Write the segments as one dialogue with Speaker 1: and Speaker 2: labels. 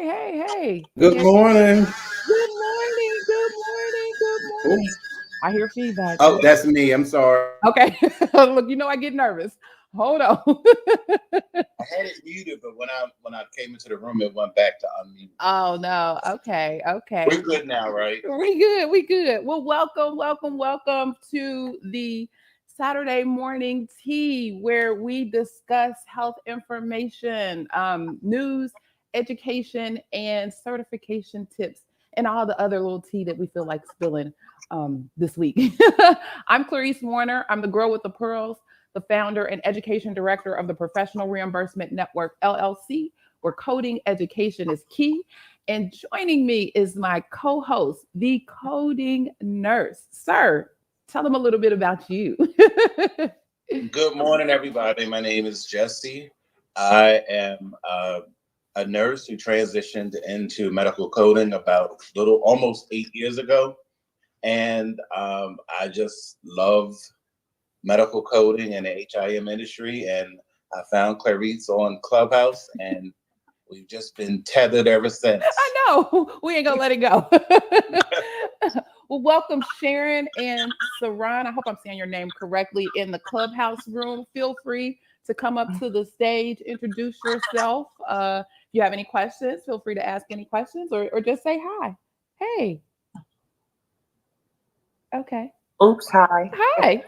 Speaker 1: Hey.
Speaker 2: Good morning.
Speaker 1: Good morning. I hear feedback.
Speaker 2: Oh, that's me. I'm sorry.
Speaker 1: Okay. Look, I get nervous. Hold on.
Speaker 2: I had it muted, but when I came into the room, it went back to unmute.
Speaker 1: Oh no. Okay.
Speaker 2: We're good now, right?
Speaker 1: We good. Well, welcome to the Saturday morning tea where we discuss health information, news, education, and certification tips, and all the other little tea that we feel like spilling this week. I'm Clarice Warner. I'm the Girl with the Pearls, the founder and education director of the Professional Reimbursement Network, LLC, where coding education is key. And joining me is my co-host, the coding nurse. Sir, tell them a little bit about you.
Speaker 2: Good morning, everybody. My name is Jesse. I am a nurse who transitioned into medical coding about almost 8 years ago. And I just love medical coding and the HIM industry. And I found Clarice on Clubhouse, and we've just been tethered ever since.
Speaker 1: I know. We ain't gonna let it go. Well, welcome Sharon and Saran. I hope I'm saying your name correctly in the Clubhouse room. Feel free to come up to the stage, introduce yourself. If you have any questions, feel free to ask any questions or just say hi. Hey. Okay.
Speaker 3: Oops, hi.
Speaker 1: Hi.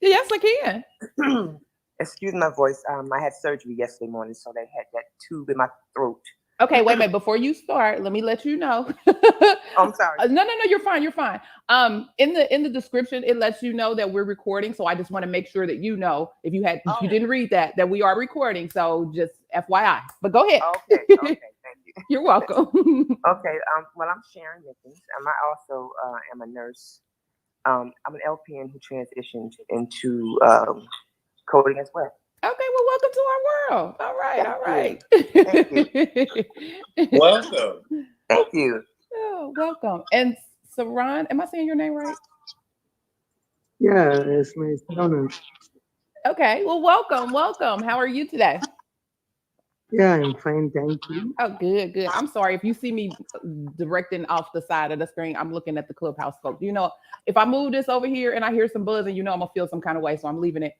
Speaker 1: Yes, I
Speaker 3: can. Excuse my voice. I had surgery yesterday morning, so they had that tube in my throat.
Speaker 1: Okay, wait a minute. Before you start, let me let you know.
Speaker 3: I'm sorry.
Speaker 1: No, you're fine. In the description, it lets you know that we're recording. So I just want to make sure that you know if you didn't read that we are recording. So just FYI. But go ahead.
Speaker 3: Okay, thank you.
Speaker 1: You're welcome.
Speaker 3: Okay. Well, I'm Sharon Mickens. I also am a nurse. I'm an LPN who transitioned into coding as well.
Speaker 1: Okay, well, welcome to our world. All right.
Speaker 3: Thank
Speaker 2: you. Welcome.
Speaker 3: Thank you.
Speaker 1: Oh, welcome. And Saran, am I saying your name right?
Speaker 4: Yeah, it's my Donald.
Speaker 1: Okay, well, welcome. How are you today?
Speaker 4: Yeah, I'm fine, thank you.
Speaker 1: Oh, good. I'm sorry if you see me directing off the side of the screen. I'm looking at the Clubhouse folks. If I move this over here and I hear some buzzing, I'm gonna feel some kind of way, so I'm leaving it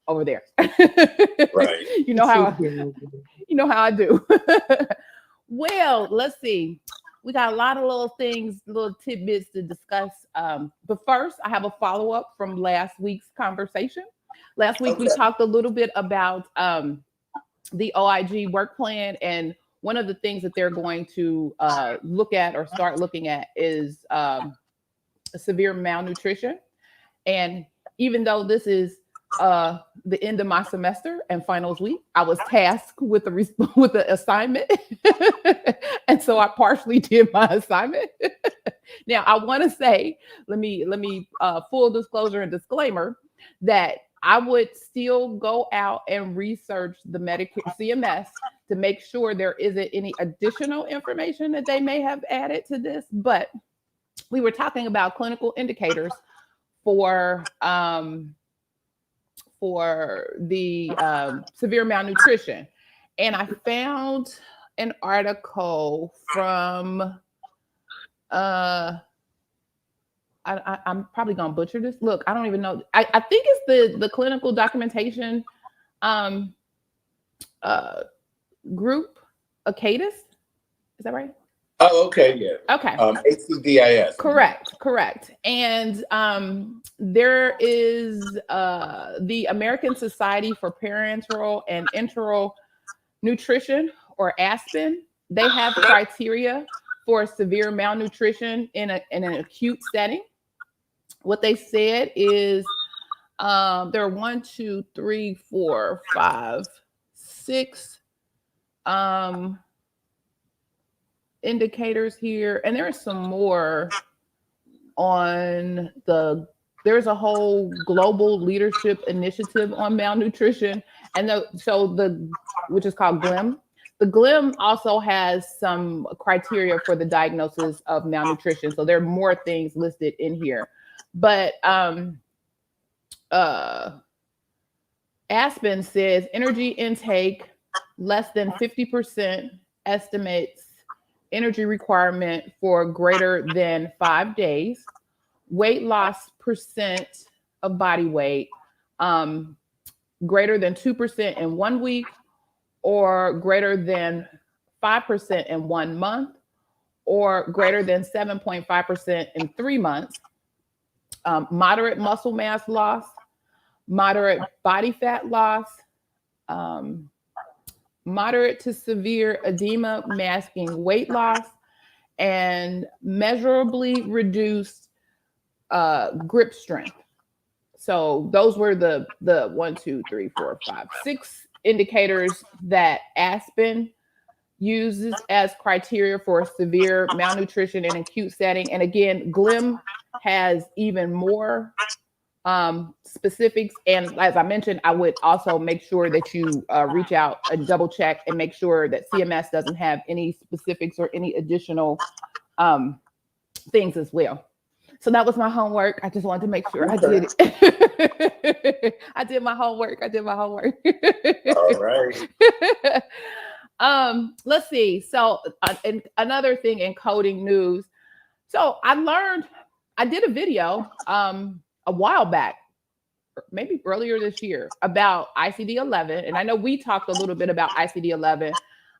Speaker 1: over there.
Speaker 2: Right.
Speaker 1: You know how I do. Well, let's see. We got a lot of little things, little tidbits to discuss. But first, I have a follow-up from last week's conversation. Last week, we talked a little bit about the OIG work plan, and one of the things that they're going to look at or start looking at is severe malnutrition. And even though this is the end of my semester and finals week, I was tasked with the assignment, and so I partially did my assignment. Now, I want to say, let me full disclosure and disclaimer that I would still go out and research the Medicare CMS to make sure there isn't any additional information that they may have added to this. But we were talking about clinical indicators for the severe malnutrition. And I found an article from, I'm probably going to butcher this. Look, I don't even know. I think it's the clinical documentation group, ACADIS. Is that right?
Speaker 2: Oh, okay, yeah.
Speaker 1: Okay.
Speaker 2: ACDIS.
Speaker 1: Correct. And there is the American Society for Parenteral and Enteral Nutrition, or ASPEN. They have criteria for severe malnutrition in an acute setting. What they said is there are 1, 2, 3, 4, 5, 6 indicators here, and there's some more on there's a whole global leadership initiative on malnutrition, and which is called GLIM. The GLIM also has some criteria for the diagnosis of malnutrition, so there are more things listed in here. But Aspen says energy intake less than 50%, estimates energy requirement for greater than 5 days, weight loss percent of body weight, greater than 2% in 1 week, or greater than 5% in 1 month, or greater than 7.5% in 3 months, moderate muscle mass loss, moderate body fat loss, moderate to severe edema masking weight loss, and measurably reduced grip strength. So those were the 1, 2, 3, 4, 5, 6 indicators that Aspen uses as criteria for severe malnutrition in acute setting. And again, GLIM has even more specifics. And as I mentioned, I would also make sure that you reach out and double check and make sure that CMS doesn't have any specifics or any additional things as well. So that was my homework. I just wanted to make sure I did it. I did my homework.
Speaker 2: All right.
Speaker 1: Let's see. So and another thing in coding news. So I did a video a while back, maybe earlier this year, about ICD-11. And I know we talked a little bit about ICD-11.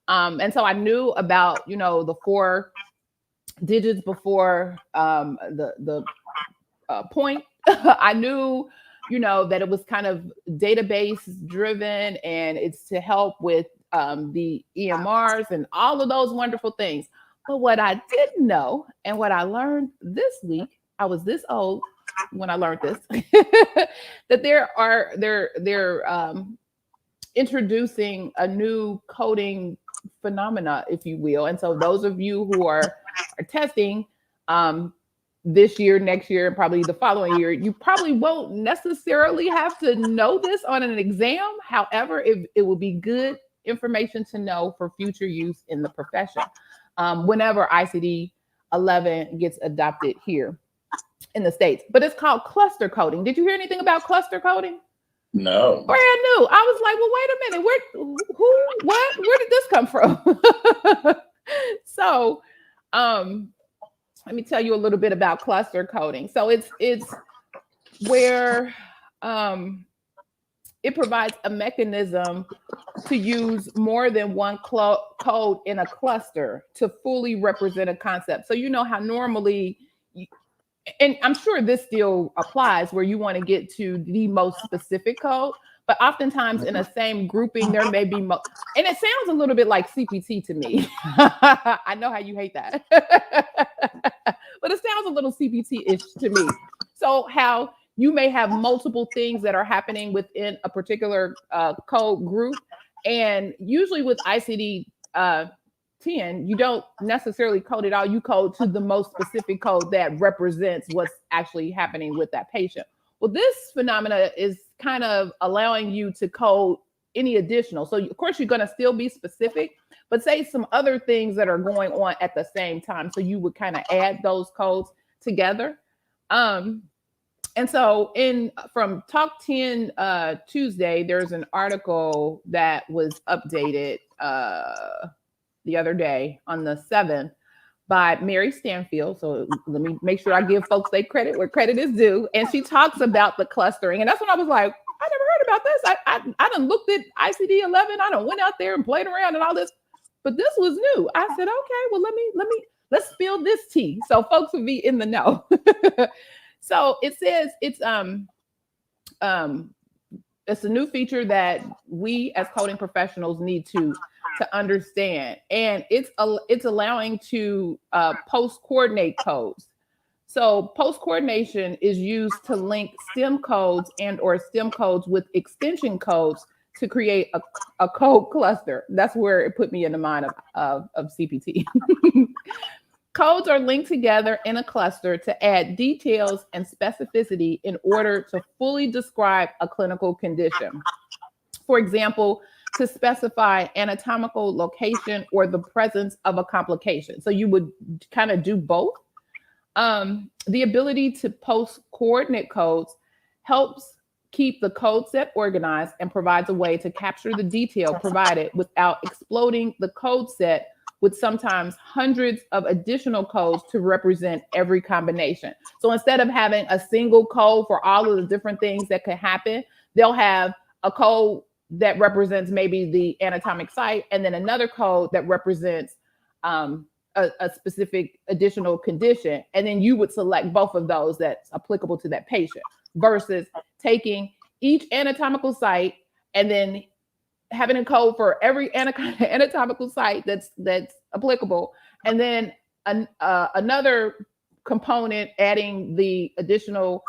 Speaker 1: And so I knew about, the 4 digits before the point. I knew, that it was kind of database driven, and it's to help with the EMRs and all of those wonderful things. But what I didn't know, and what I learned this week, I was this old when I learned this, that they're introducing a new coding phenomena, if you will. And so those of you who are testing this year, next year, and probably the following year, you probably won't necessarily have to know this on an exam. However, it will be good information to know for future use in the profession whenever ICD-11 gets adopted here in the States. But it's called cluster coding. Did you hear anything about cluster coding?
Speaker 2: No.
Speaker 1: Brand new. I was like, well, wait a minute. Where did this come from? So, let me tell you a little bit about cluster coding. So it's where it provides a mechanism to use more than one code in a cluster to fully represent a concept. So you know how normally, and I'm sure this still applies, where you want to get to the most specific code, but oftentimes in the same grouping, there may be, and it sounds a little bit like CPT to me. I know how you hate that, but it sounds a little CPT-ish to me. So how you may have multiple things that are happening within a particular code group. And usually with ICD-10, you don't necessarily code it all. You code to the most specific code that represents what's actually happening with that patient. Well, this phenomena is kind of allowing you to code any additional. So of course, you're going to still be specific, but say some other things that are going on at the same time. So you would kind of add those codes together. And so from Talk 10 Tuesday, there's an article that was updated the other day on the 7th by Mary Stanfield. So let me make sure I give folks their credit where credit is due. And she talks about the clustering. And that's when I was like, I never heard about this. I done looked at ICD-11. I done went out there and played around and all this, but this was new. I said, okay, well, let's spill this tea so folks will be in the know. So it says it's a new feature that we as coding professionals need to understand, and it's allowing to post coordinate codes. So post coordination is used to link stem codes and or stem codes with extension codes to create a code cluster. That's where it put me in the mind of CPT. Codes are linked together in a cluster to add details and specificity in order to fully describe a clinical condition. For example, to specify anatomical location or the presence of a complication. So you would kind of do both. The ability to post coordinate codes helps keep the code set organized and provides a way to capture the detail provided without exploding the code set with sometimes hundreds of additional codes to represent every combination. So instead of having a single code for all of the different things that could happen, they'll have a code that represents maybe the anatomic site, and then another code that represents a specific additional condition. And then you would select both of those that's applicable to that patient, versus taking each anatomical site and then having a code for every anatomical site that's applicable, and then another component adding the additional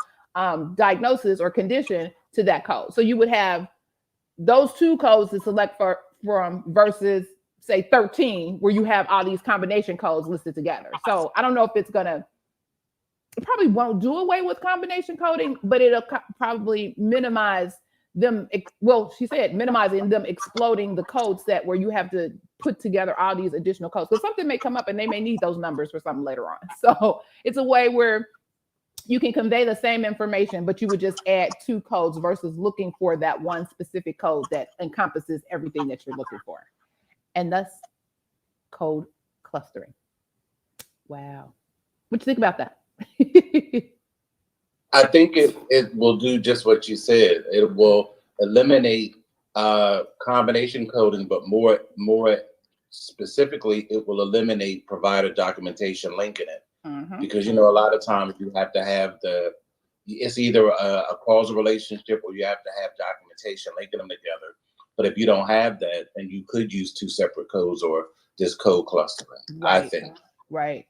Speaker 1: diagnosis or condition to that code. So you would have those two codes to select from versus say 13, where you have all these combination codes listed together. So I don't know if it probably won't do away with combination coding, but it'll probably minimize them. Well, she said minimizing them exploding the code set where you have to put together all these additional codes, because something may come up and they may need those numbers for something later on. So it's a way where you can convey the same information, but you would just add two codes versus looking for that one specific code that encompasses everything that you're looking for. And thus code clustering. Wow. What do you think about that?
Speaker 2: I think it will do just what you said. It will eliminate combination coding, but more specifically, it will eliminate provider documentation linking it. Mm-hmm. Because, a lot of times you have to have it's either a causal relationship or you have to have documentation linking them together. But if you don't have that, then you could use two separate codes or just code clustering, right. I think.
Speaker 1: Right.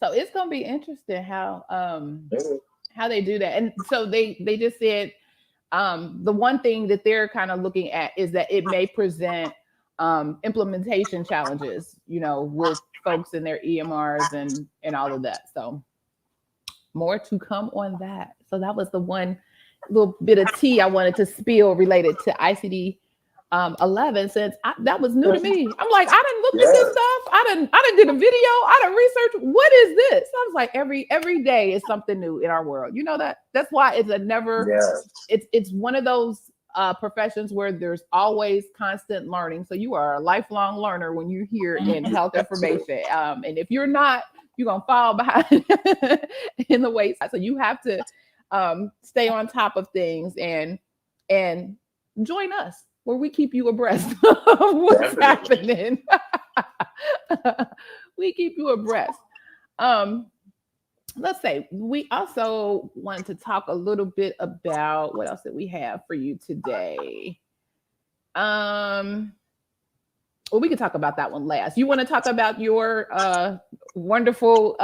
Speaker 1: So it's going to be interesting how they do that. And so they just said the one thing that they're kind of looking at is that it may present implementation challenges, with folks in their EMRs and all of that. So more to come on that. So that was the one little bit of tea I wanted to spill related to ICD 11, since that was new to me. I'm like, I didn't look at this stuff. I didn't did a video. I didn't research. What is this? I was like, every day is something new in our world. That's why it's it's one of those professions where there's always constant learning. So you are a lifelong learner when you're here in health information. And if you're not, you're gonna fall behind in the wayside. So you have to stay on top of things and join us, where we keep you abreast of what's happening. We keep you abreast. Let's say we also wanted to talk a little bit about what else that we have for you today. Well, we can talk about that one last. You want to talk about your wonderful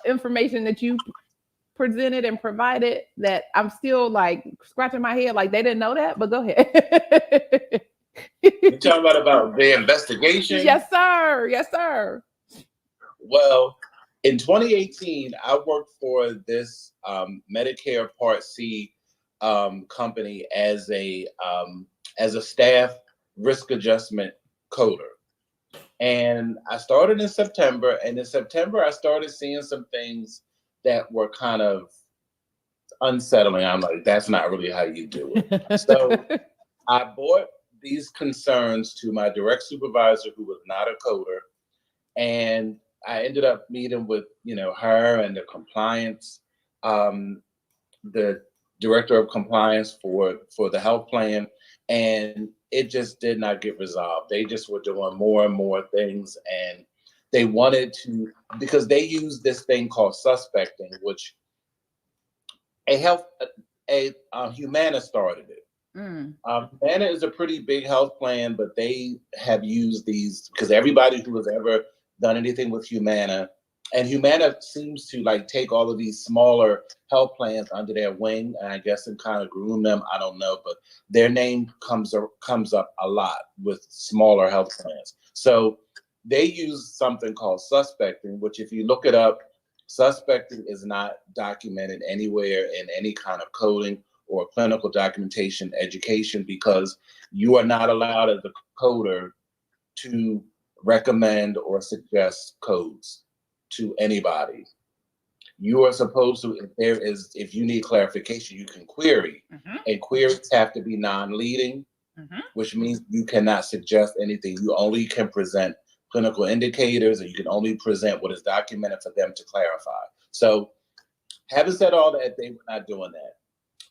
Speaker 1: information that you presented and provided that I'm still like scratching my head like they didn't know that, but go ahead.
Speaker 2: You talking about the investigation?
Speaker 1: Yes, sir. Yes, sir.
Speaker 2: Well, in 2018, I worked for this Medicare Part C company as a staff risk adjustment coder. And I started in September, and in September, I started seeing some things that were kind of unsettling. I'm like, that's not really how you do it. So I brought these concerns to my direct supervisor, who was not a coder, and I ended up meeting with her and the compliance, the director of compliance for the health plan, and it just did not get resolved. They just were doing more and more things, and they wanted to, because they use this thing called suspecting, which Humana started it. Humana is a pretty big health plan, but they have used these because everybody who has ever done anything with Humana, and Humana seems to like take all of these smaller health plans under their wing, and I guess and kind of groom them. I don't know, but their name comes up a lot with smaller health plans. So they use something called suspecting, which if you look it up, suspecting is not documented anywhere in any kind of coding or clinical documentation education, because you are not allowed as a coder to recommend or suggest codes to anybody. You are supposed to, if you need clarification, you can query. And queries have to be non-leading, which means you cannot suggest anything. You only can present clinical indicators, and you can only present what is documented for them to clarify. So having said all that, they were not doing that.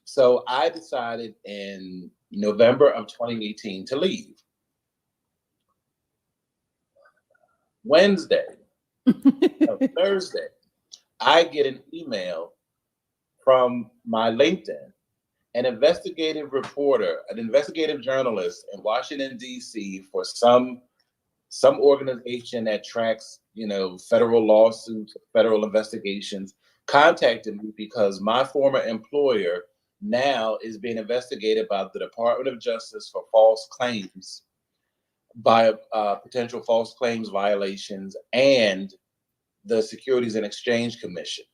Speaker 2: So I decided in November of 2018 to leave. Wednesday, Thursday, I get an email from my LinkedIn, an investigative reporter, an investigative journalist in Washington, D.C. for some organization that tracks, federal lawsuits, federal investigations, contacted me because my former employer now is being investigated by the Department of Justice for false claims, by potential false claims violations, and the Securities and Exchange Commission,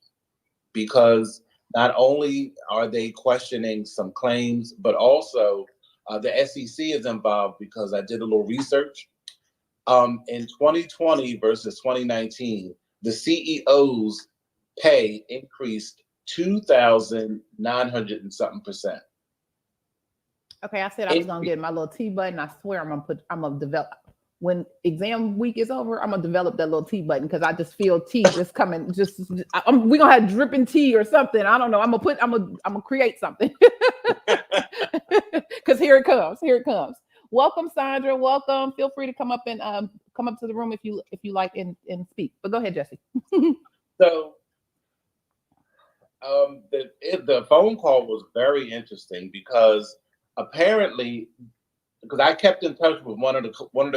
Speaker 2: because not only are they questioning some claims, but also the SEC is involved, because I did a little research. In 2020 versus 2019, the CEO's pay increased 2,900 and something %.
Speaker 1: Okay, I said I was gonna get my little T button. I swear I'm gonna develop, when exam week is over, I'm gonna develop that little T button, because I just feel tea just coming. We're gonna have dripping tea or something. I don't know. I'm gonna create something. Because here it comes. Welcome, Sandra. Welcome. Feel free to come up and come up to the room if you like and speak. But go ahead, Jesse.
Speaker 2: So the phone call was very interesting, because apparently, because I kept in touch with one of the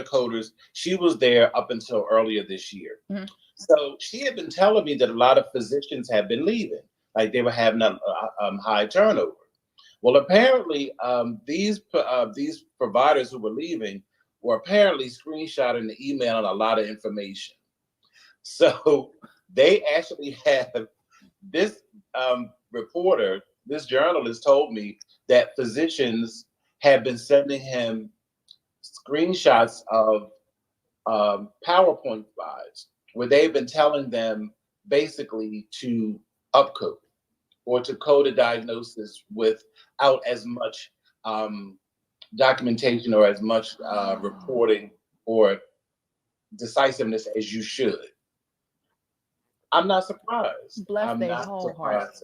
Speaker 2: coders. She was there up until earlier this year. Mm-hmm. So she had been telling me that a lot of physicians have been leaving, like they were having a high turnover. Well, apparently, these providers who were leaving were apparently screenshotting the email and a lot of information. So they actually have this reporter, this journalist, told me that physicians have been sending him screenshots of PowerPoint slides where they've been telling them basically to upcode or to code a diagnosis without as much documentation or as much reporting or decisiveness as you should. I'm not surprised.
Speaker 1: Bless their whole heart.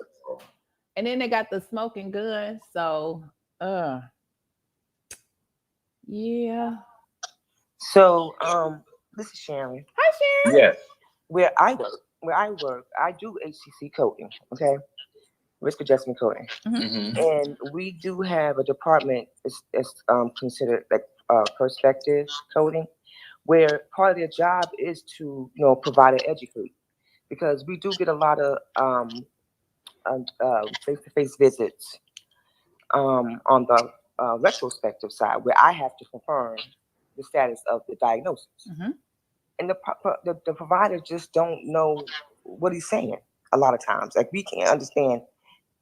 Speaker 1: And then they got the smoking gun. So, yeah.
Speaker 3: So, this is Sharon.
Speaker 1: Hi, Sharon.
Speaker 2: Yes.
Speaker 3: Where I work, I do HCC coding. Okay. Risk adjustment coding. Mm-hmm. And we do have a department that's considered like perspective coding, where part of their job is to provide and educate, because we do get a lot of face-to-face visits on the retrospective side, where I have to confirm the status of the diagnosis. Mm-hmm. And the providers just don't know what he's saying a lot of times. Like, we can't understand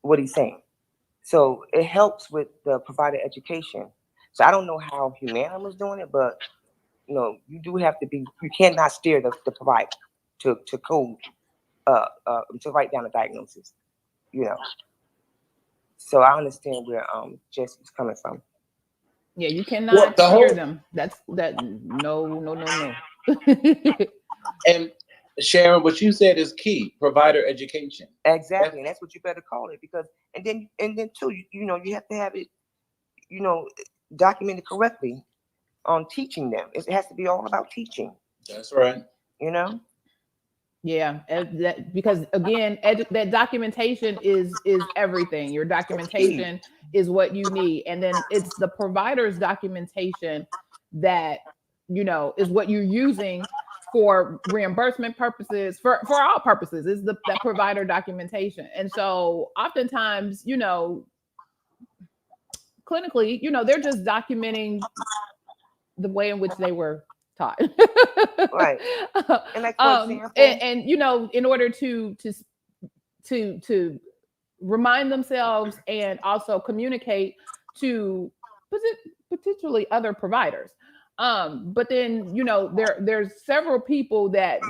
Speaker 3: what he's saying. So it helps with the provider education. So I don't know how Humana was doing it, but you do have to be, you cannot steer the provider to code, to write down a diagnosis, So I understand where Jesse's coming from.
Speaker 1: Yeah, you cannot steer them. No.
Speaker 2: And Sharon, what you said is key: provider education.
Speaker 3: Exactly, and that's what you better call it, because and then too, you have to have it, documented correctly on teaching them. It has to be all about teaching.
Speaker 2: That's right.
Speaker 1: Yeah, because again, that documentation is everything. Your documentation is what you need, and then it's the provider's documentation that is what you're using for reimbursement purposes, for all purposes, is that provider documentation. And so oftentimes, clinically, they're just documenting the way in which they were taught.
Speaker 3: Right. And like, for example,
Speaker 1: and in order to remind themselves and also communicate to potentially other providers. But then, there's several people that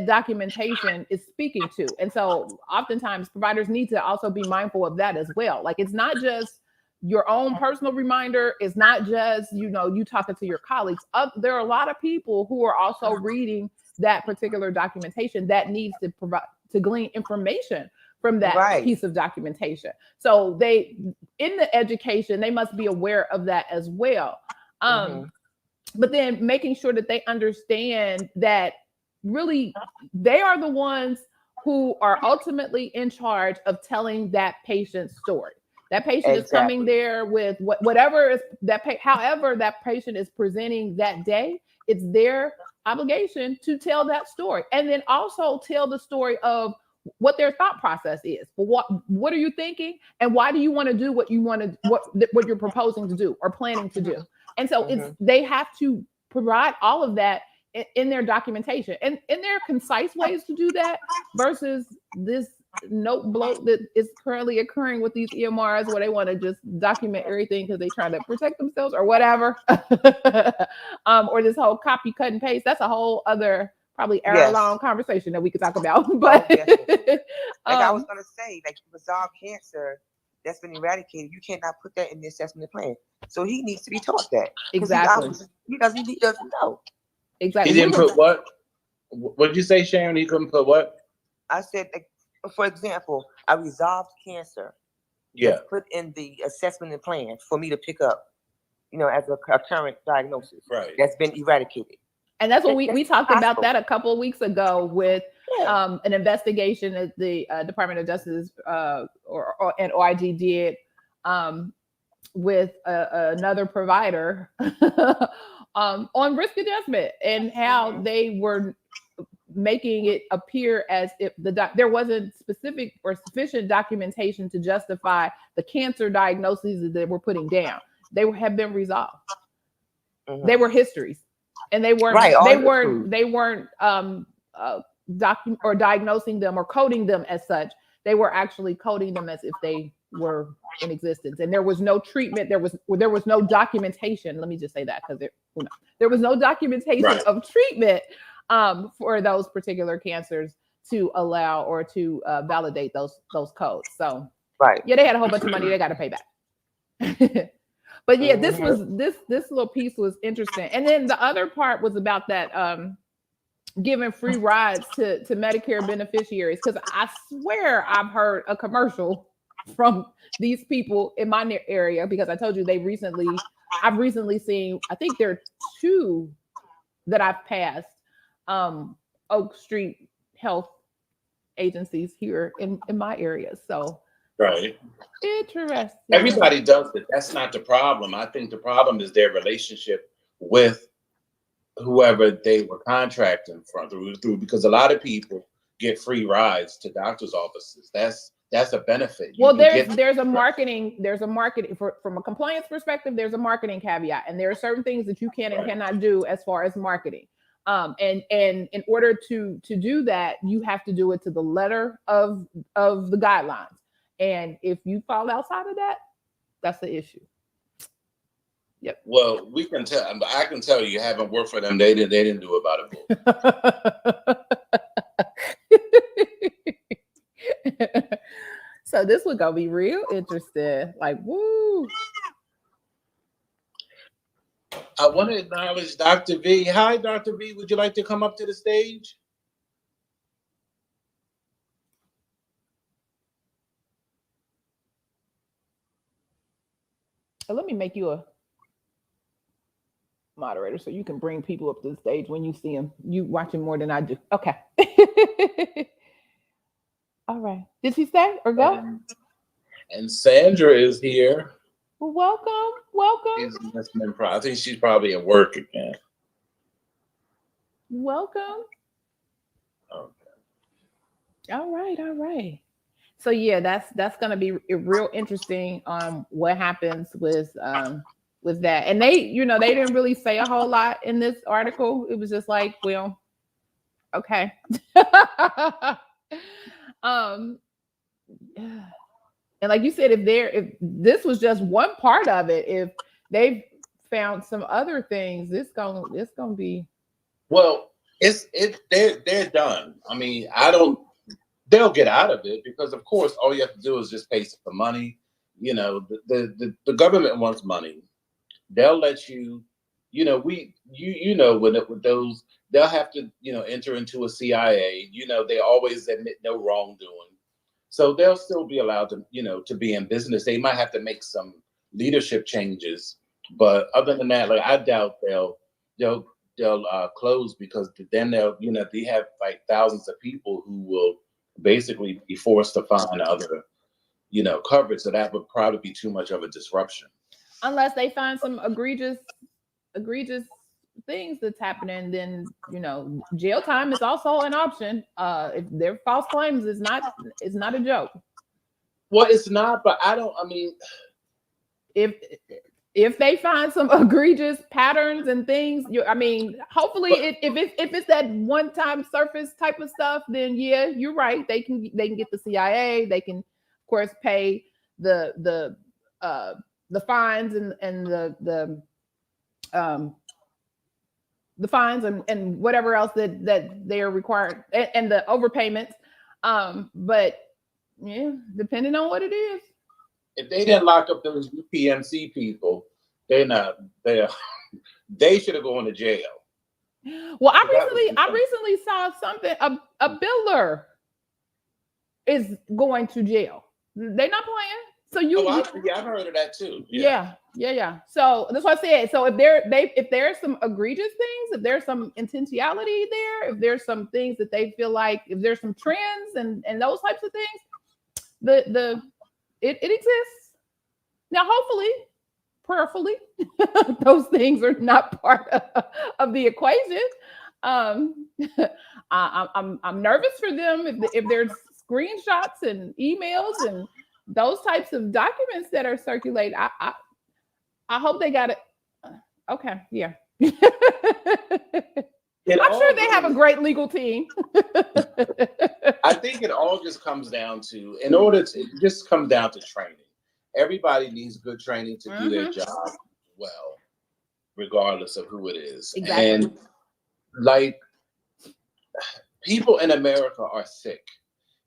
Speaker 1: documentation is speaking to. And so oftentimes providers need to also be mindful of that as well. Like, it's not just your own personal reminder is not just, you know, you talking to your colleagues. There are a lot of people who are also reading that particular documentation that needs to provide to glean information from that piece of documentation. So they, in the education, they must be aware of that as well. But then making sure that they understand that really they are the ones who are ultimately in charge of telling that patient's story. That patient is coming there with whatever is that, however that patient is presenting that day, it's their obligation to tell that story. And then also tell the story of what their thought process is. What are you thinking? And why do you want to do what you want to, what you're proposing to do or planning to do? And so they have to provide all of that in their documentation and in their concise ways to do that versus this note bloat that is currently occurring with these EMRs where they want to just document everything because they're trying to protect themselves or whatever. Or this whole copy, cut, and paste. That's a whole other probably hour-long conversation that we could talk about. But
Speaker 3: like I was going to say, like resolve cancer that's been eradicated, you cannot put that in the assessment plan. So he needs to be taught that.
Speaker 1: Exactly.
Speaker 3: He doesn't know.
Speaker 1: Exactly.
Speaker 2: He didn't put what? What did you say, Sharon? He couldn't put what?
Speaker 3: I said, like, for example, I resolved cancer.
Speaker 2: Yeah.
Speaker 3: Put in the assessment plan for me to pick up, you know, as a current diagnosis.
Speaker 2: Right.
Speaker 3: That's been eradicated.
Speaker 1: And that's what we talked about that a couple of weeks ago with an investigation that the Department of Justice and OIG did with another provider on risk adjustment and how they were making it appear as if there wasn't specific or sufficient documentation to justify the cancer diagnoses that they were putting down. They have been resolved. They were histories. And they weren't diagnosing them or coding them as such. They were actually coding them as if they were in existence. And there was no treatment. There was no documentation. Let me just say that because there was no documentation of treatment for those particular cancers to allow or to validate those codes. So yeah, they had a whole bunch of money they got to pay back. But yeah, this little piece was interesting. And then the other part was about that giving free rides to Medicare beneficiaries. Because I swear I've heard a commercial from these people in my area, because I told you I've recently seen, I think there are 2 that I've passed Oak Street Health agencies here in my area. So interesting.
Speaker 2: Everybody does it. That's not the problem. I think the problem is their relationship with whoever they were contracting through, because a lot of people get free rides to doctor's offices. That's a benefit.
Speaker 1: There's a marketing from a compliance perspective, there's a marketing caveat, and there are certain things that you can and cannot do as far as marketing. And in order to do that, you have to do it to the letter of the guidelines. And if you fall outside of that, that's the issue. Yep.
Speaker 2: Well, I can tell you, haven't worked for them. They didn't do about
Speaker 1: it. So this was gonna be real interesting. Like, woo.
Speaker 2: I want to acknowledge Dr. V. Hi, Dr. V. Would you like to come up to the stage?
Speaker 1: Let me make you a moderator so you can bring people up to the stage when you see them. You watching more than I do. Okay. All right. Did she stay or go?
Speaker 2: And Sandra is here.
Speaker 1: Well, welcome.
Speaker 2: I think she's probably at work again.
Speaker 1: Welcome.
Speaker 2: Okay.
Speaker 1: All right. So yeah, that's gonna be real interesting on what happens with that. And they didn't really say a whole lot in this article. It was just like, well, okay. And like you said, if this was just one part of it, if they've found some other things, it's gonna be.
Speaker 2: Well, they're done. I mean, they'll get out of it because, of course, all you have to do is just pay some money. You know, the government wants money. They'll let you, you know, with those, they'll have to, enter into a CIA. They always admit no wrongdoing. So they'll still be allowed to, to be in business. They might have to make some leadership changes, but other than that, like I doubt they'll close, because then they'll, they have like thousands of people who will basically be forced to find other, coverage. So that would probably be too much of a disruption.
Speaker 1: Unless they find some egregious things that's happening, then jail time is also an option. If they're false claims, it's not a joke.
Speaker 2: Well, it's not, but
Speaker 1: if they find some egregious patterns and things, hopefully, if it's that one-time surface type of stuff, then yeah, you're right. They can get the CIA. They can, of course, pay the fines and the fines and whatever else that they are required, and the overpayments. But yeah, depending on what it is.
Speaker 2: If they didn't lock up those UPMC people, they should have gone to jail.
Speaker 1: Well, I recently saw something. A biller is going to jail. They're not playing. So
Speaker 2: I've heard of that too.
Speaker 1: Yeah. So that's what I said. So if there's some egregious things, if there's some intentionality there, if there's some things that they feel like, if there's some trends and those types of things, it exists. Now, hopefully, prayerfully, those things are not part of the equation. I'm nervous for them if there's screenshots and emails and those types of documents that are circulated. I hope they got it. Okay, yeah. I'm sure they have a great legal team.
Speaker 2: I think it all just comes down to, it just comes down to training. Everybody needs good training to do their job well, regardless of who it is.
Speaker 1: Exactly.
Speaker 2: And like, people in America are sick.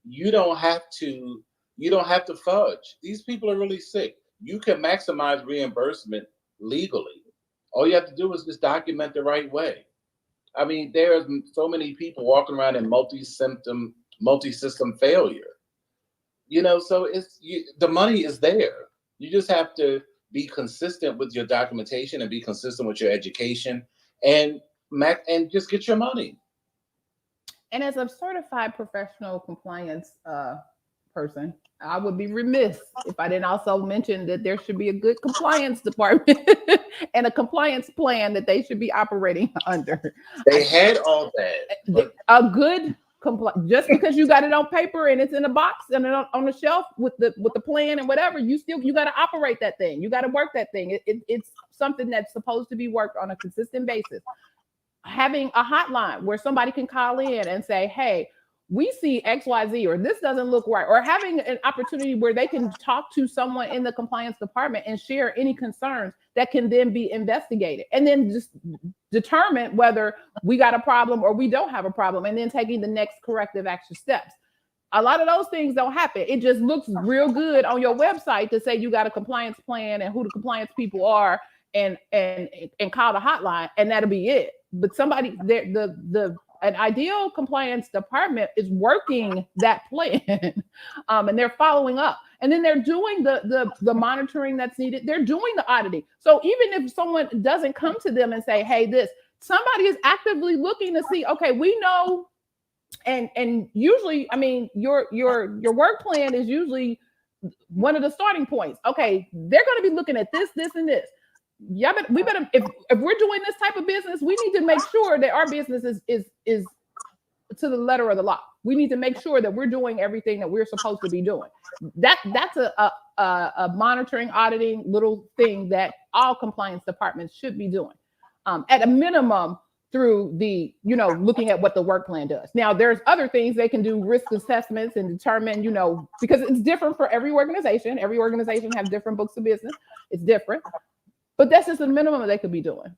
Speaker 2: You don't have to fudge. These people are really sick. You can maximize reimbursement legally. All you have to do is just document the right way. There's so many people walking around in multi-system failure. So the money is there. You just have to be consistent with your documentation and be consistent with your education and just get your money.
Speaker 1: And as a certified professional compliance person, I would be remiss if I didn't also mention that there should be a good compliance department and a compliance plan that they should be operating under.
Speaker 2: They had all that.
Speaker 1: A good compliance, just because you got it on paper and it's in a box and on the shelf with the plan and whatever, you got to operate that thing. You got to work that thing. It's something that's supposed to be worked on a consistent basis. Having a hotline where somebody can call in and say, hey, we see XYZ, or this doesn't look right, or having an opportunity where they can talk to someone in the compliance department and share any concerns that can then be investigated, and then just determine whether we got a problem or we don't have a problem, and then taking the next corrective action steps. A lot of those things don't happen. It just looks real good on your website to say you got a compliance plan and who the compliance people are, and call the hotline, and that'll be it. But somebody there, an ideal compliance department is working that plan, and they're following up, and then they're doing the monitoring that's needed. They're doing the auditing. So even if someone doesn't come to them and say, hey, somebody is actively looking to see, okay, we know, and usually, your work plan is usually one of the starting points. Okay, they're going to be looking at this, and this. Yeah, but we better, if we're doing this type of business, we need to make sure that our business is to the letter of the law. We need to make sure that we're doing everything that we're supposed to be doing. That's a monitoring, auditing little thing that all compliance departments should be doing, at a minimum, through the, looking at what the work plan does. Now, there's other things they can do, risk assessments, and determine, because it's different for every organization. Every organization has different books of business. It's different. But that's just the minimum they could be doing.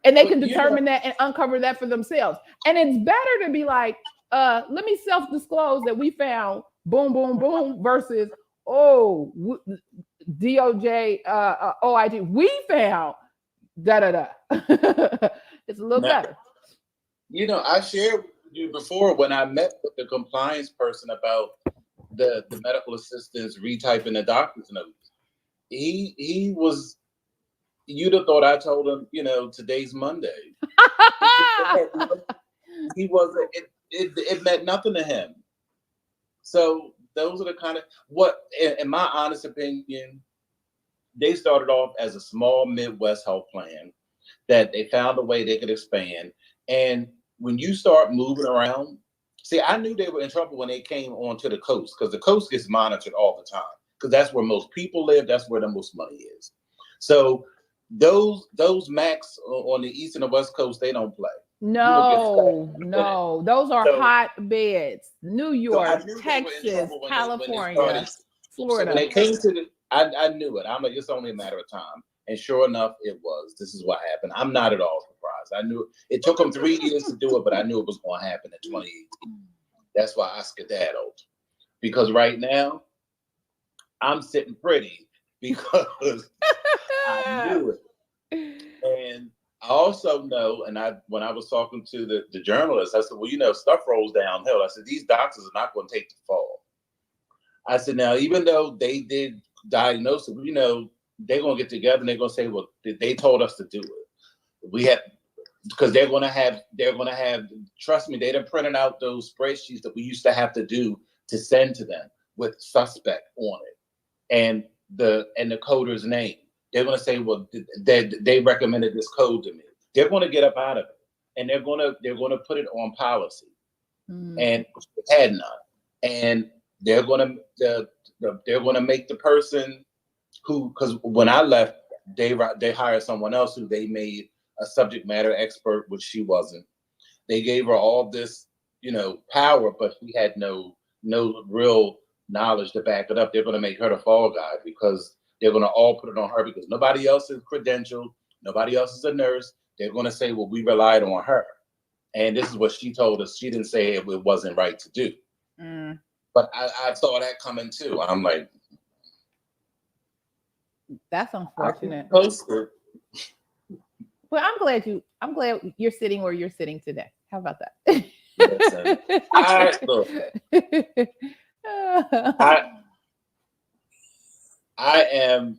Speaker 1: And they can determine that and uncover that for themselves. And it's better to be like, let me self-disclose that we found boom, boom, boom, versus DOJ, OIG, we found da da da. It's a little better.
Speaker 2: You know, I shared with you before when I met with the compliance person about the medical assistants retyping the doctor's notes. He was, you'd have thought I told him, you know, today's Monday. He wasn't, it meant nothing to him. So those are the kind of, what, in my honest opinion, they started off as a small Midwest health plan that they found a way they could expand. And when you start moving around, see, I knew they were in trouble when they came onto the coast, because the coast gets monitored all the time, because that's where most people live. That's where the most money is. So those Macs on the East and the West Coast, they don't play.
Speaker 1: No, those are hotbeds. New York,
Speaker 2: So
Speaker 1: Texas, California, Florida.
Speaker 2: So when they came to the, I knew it. I'm like, it's only a matter of time. And sure enough, it was. This is what happened. I'm not at all surprised. I knew it took them 3 years to do it, but I knew it was going to happen in 2018. That's why I skedaddled. Because right now, I'm sitting pretty because I knew it. And I also know, and when I was talking to the journalist, I said, well, you know, stuff rolls downhill. I said, these doctors are not going to take the fall. I said, now, even though they did diagnose it, you know, they're going to get together and they're going to say, well, they told us to do it. We had, because they're going to have, trust me, they're printing out those spreadsheets that we used to have to do to send to them with suspect on it and the coder's name. They're going to say, well, they recommended this code to me. They're going to get up out of it, and they're going to put it on policy, and it had none. And they're going to make the person who, because when I left, they hired someone else who they made a subject matter expert, which she wasn't. They gave her all this, you know, power, but she had no real knowledge to back it up. They're going to make her the fall guy because they're going to all put it on her because nobody else is credentialed. Nobody else is a nurse. They're going to say, well, we relied on her. And this is what she told us. She didn't say it wasn't right to do. But I saw that coming too. I'm like,
Speaker 1: that's unfortunate.
Speaker 2: Well,
Speaker 1: I'm glad you're sitting where you're sitting today. How about that?
Speaker 2: I am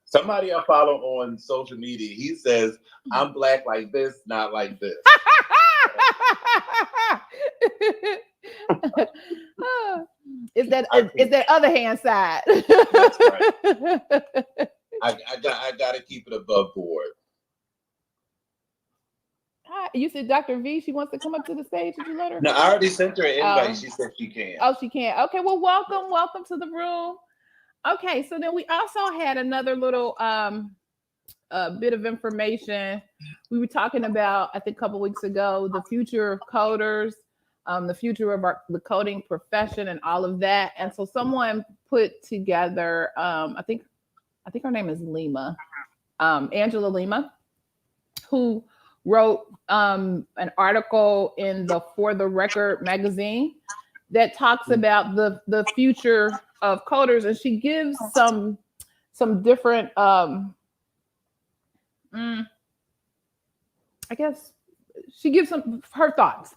Speaker 2: somebody I follow on social media. He says I'm black like this, not like this.
Speaker 1: Is that other hand side?
Speaker 2: That's right. I got to keep it above board.
Speaker 1: You said Dr. V, she wants to come up to the stage. Did you let her?
Speaker 2: No, I already sent her an invite. She said she can.
Speaker 1: Oh, she can. Okay, well, welcome to the room. Okay, so then we also had another little bit of information. We were talking about, I think a couple weeks ago, the future of coders, the future of the coding profession and all of that. And so someone put together, I think her name is Lima, Angela Lima, who wrote an article in the For the Record magazine that talks about the future of coders, and she gives some different I guess she gives her thoughts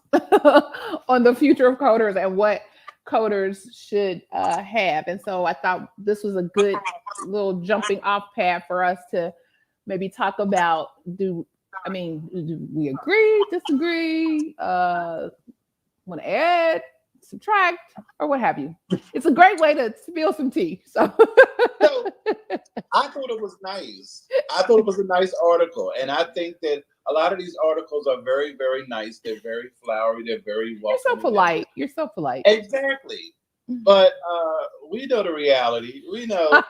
Speaker 1: on the future of coders and what coders should have. And so I thought this was a good little jumping off pad for us to maybe talk about, do we agree, disagree, want to add, subtract, or what have you? It's a great way to spill some tea. So
Speaker 2: I thought it was nice. I thought it was a nice article. And I think that a lot of these articles are very, very nice. They're very flowery. They're very welcoming.
Speaker 1: You're so polite. You're so polite.
Speaker 2: Exactly. But we know the reality. We know.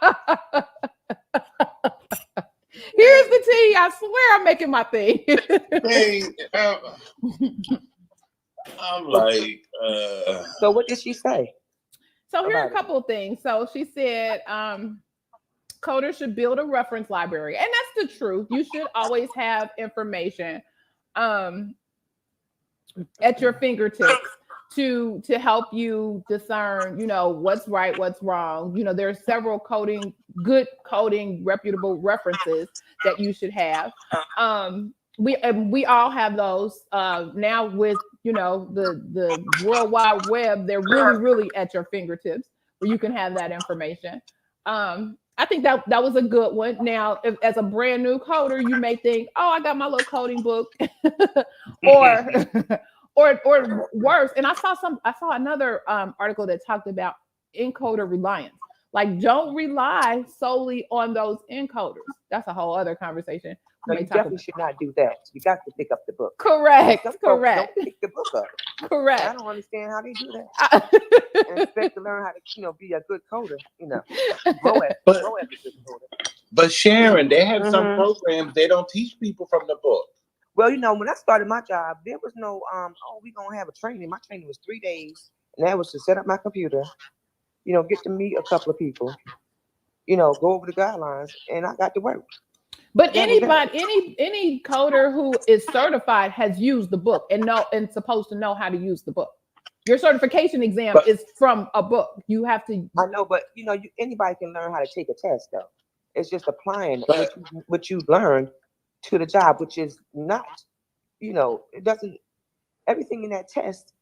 Speaker 1: Here's the tea. I swear I'm making my thing.
Speaker 2: I'm like,
Speaker 3: So what did she say?
Speaker 1: So here are a couple of things. So she said, coders should build a reference library. And that's the truth. You should always have information at your fingertips. to help you discern, what's right, what's wrong. There are several good coding, reputable references that you should have. We all have those now with the World Wide Web. They're really at your fingertips where you can have that information. I think that was a good one. Now, as a brand new coder, you may think, oh, I got my little coding book, or or worse. And I saw another article that talked about encoder reliance. Like, don't rely solely on those encoders. That's a whole other conversation.
Speaker 3: No, you definitely should not do that. You got to pick up the book.
Speaker 1: Correct.
Speaker 3: Don't pick the book up.
Speaker 1: Correct.
Speaker 3: I don't understand how they do that. And expect to learn how to, be a good coder. Grow as a good coder.
Speaker 2: But Sharon, they have some programs they don't teach people from the book.
Speaker 3: Well, when I started my job, there was no we're gonna have a training. My training was 3 days, and that was to set up my computer, get to meet a couple of people, go over the guidelines, and I got to work.
Speaker 1: But any coder who is certified has used the book and supposed to know how to use the book. Your certification exam is from a book. You have to. I
Speaker 3: know, but anybody can learn how to take a test, though. It's just applying what you've learned to the job, which is not, it doesn't. Everything in that test,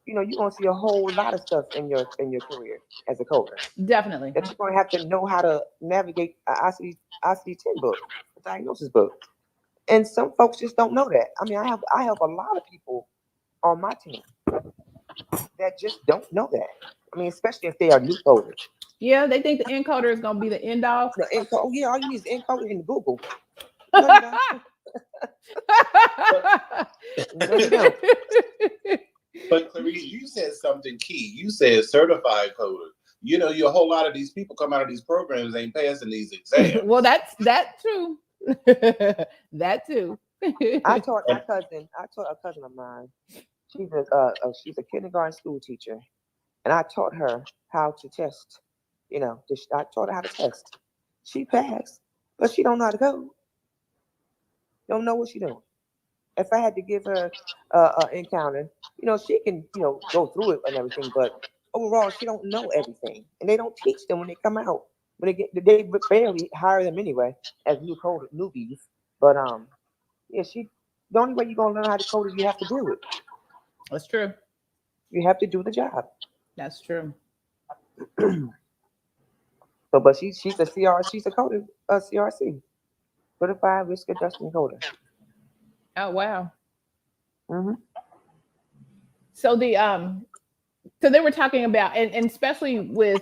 Speaker 3: you're gonna see a whole lot of stuff in your career as a coder.
Speaker 1: Definitely.
Speaker 3: That you're gonna have to know how to navigate ICD-10 book, a diagnosis book, and some folks just don't know that. I mean, I have a lot of people on my team that just don't know that. I mean, especially if they are new coders.
Speaker 1: Yeah, they think the encoder is gonna be the end all.
Speaker 3: All you need is encoder in Google. No, you don't. No, you don't.
Speaker 2: But Clarice, you said something key. You said certified coder. A whole lot of these people come out of these programs ain't passing these exams.
Speaker 1: Well, that too. That too.
Speaker 3: I taught a cousin of mine. She's a kindergarten school teacher, and I taught her how to test. I taught her how to test. She passed, but she don't know how to code. Don't know what she's doing. If I had to give her an encounter, she can, go through it and everything, but overall, she don't know everything, and they don't teach them when they come out. When they barely hire them anyway as newbies. But the only way you're gonna learn how to code is you have to do it.
Speaker 1: That's true.
Speaker 3: You have to do the job.
Speaker 1: That's true.
Speaker 3: But she's a coder, CRC, certified risk adjustment coder.
Speaker 1: Oh wow.
Speaker 3: Mm-hmm.
Speaker 1: So so they were talking about, and especially with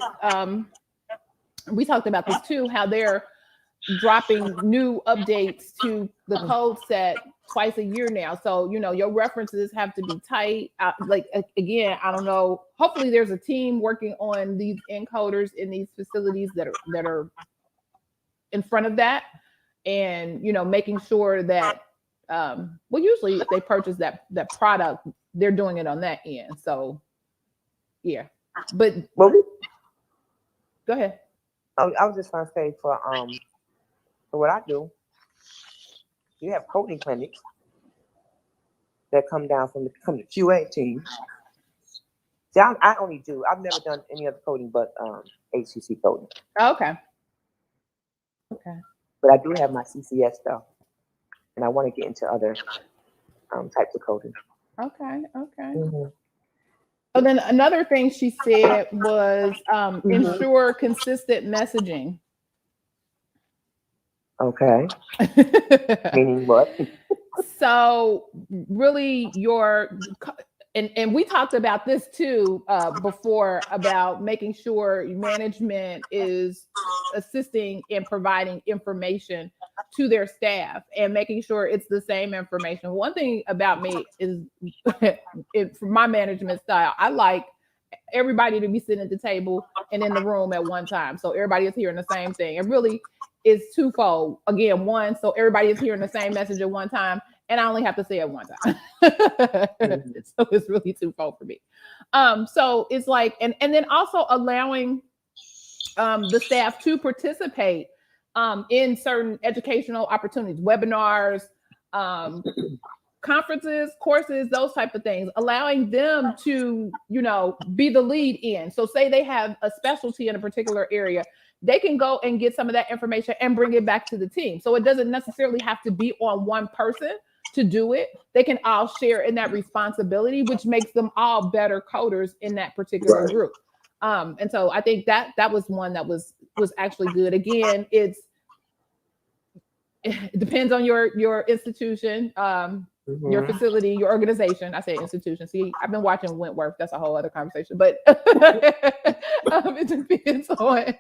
Speaker 1: we talked about this too, how they're dropping new updates to the code set twice a year now. So your references have to be tight. Again, I don't know. Hopefully, there's a team working on these encoders in these facilities that are in front of that, and making sure that usually if they purchase that product, they're doing it on that end. So yeah, but go ahead.
Speaker 3: I was just gonna say for what I do, you have coding clinics that come down from the QA team. See, I've never done any other coding but HCC coding.
Speaker 1: Okay.
Speaker 3: But I do have my CCS though, and I want to get into other types of coding.
Speaker 1: Okay.
Speaker 3: Mm-hmm.
Speaker 1: So then another thing she said was ensure consistent messaging.
Speaker 3: Okay. Meaning what?
Speaker 1: So really and we talked about this too before, about making sure management is assisting in providing information to their staff and making sure it's the same information. One thing about me is for my management style, I like everybody to be sitting at the table and in the room at one time. So everybody is hearing the same thing. It really is twofold. Again, one, so everybody is hearing the same message at one time, and I only have to say it one time. So it's really twofold for me. So it's like, and then also allowing the staff to participate in certain educational opportunities, webinars, conferences, courses, those type of things, allowing them to, be the lead in. So say they have a specialty in a particular area, they can go and get some of that information and bring it back to the team. So it doesn't necessarily have to be on one person to do it. They can all share in that responsibility, which makes them all better coders in that particular group. And so I think that was one that was actually good. Again, it depends on your institution, your facility, your organization. I say institution. See, I've been watching Wentworth. That's a whole other conversation. But it depends on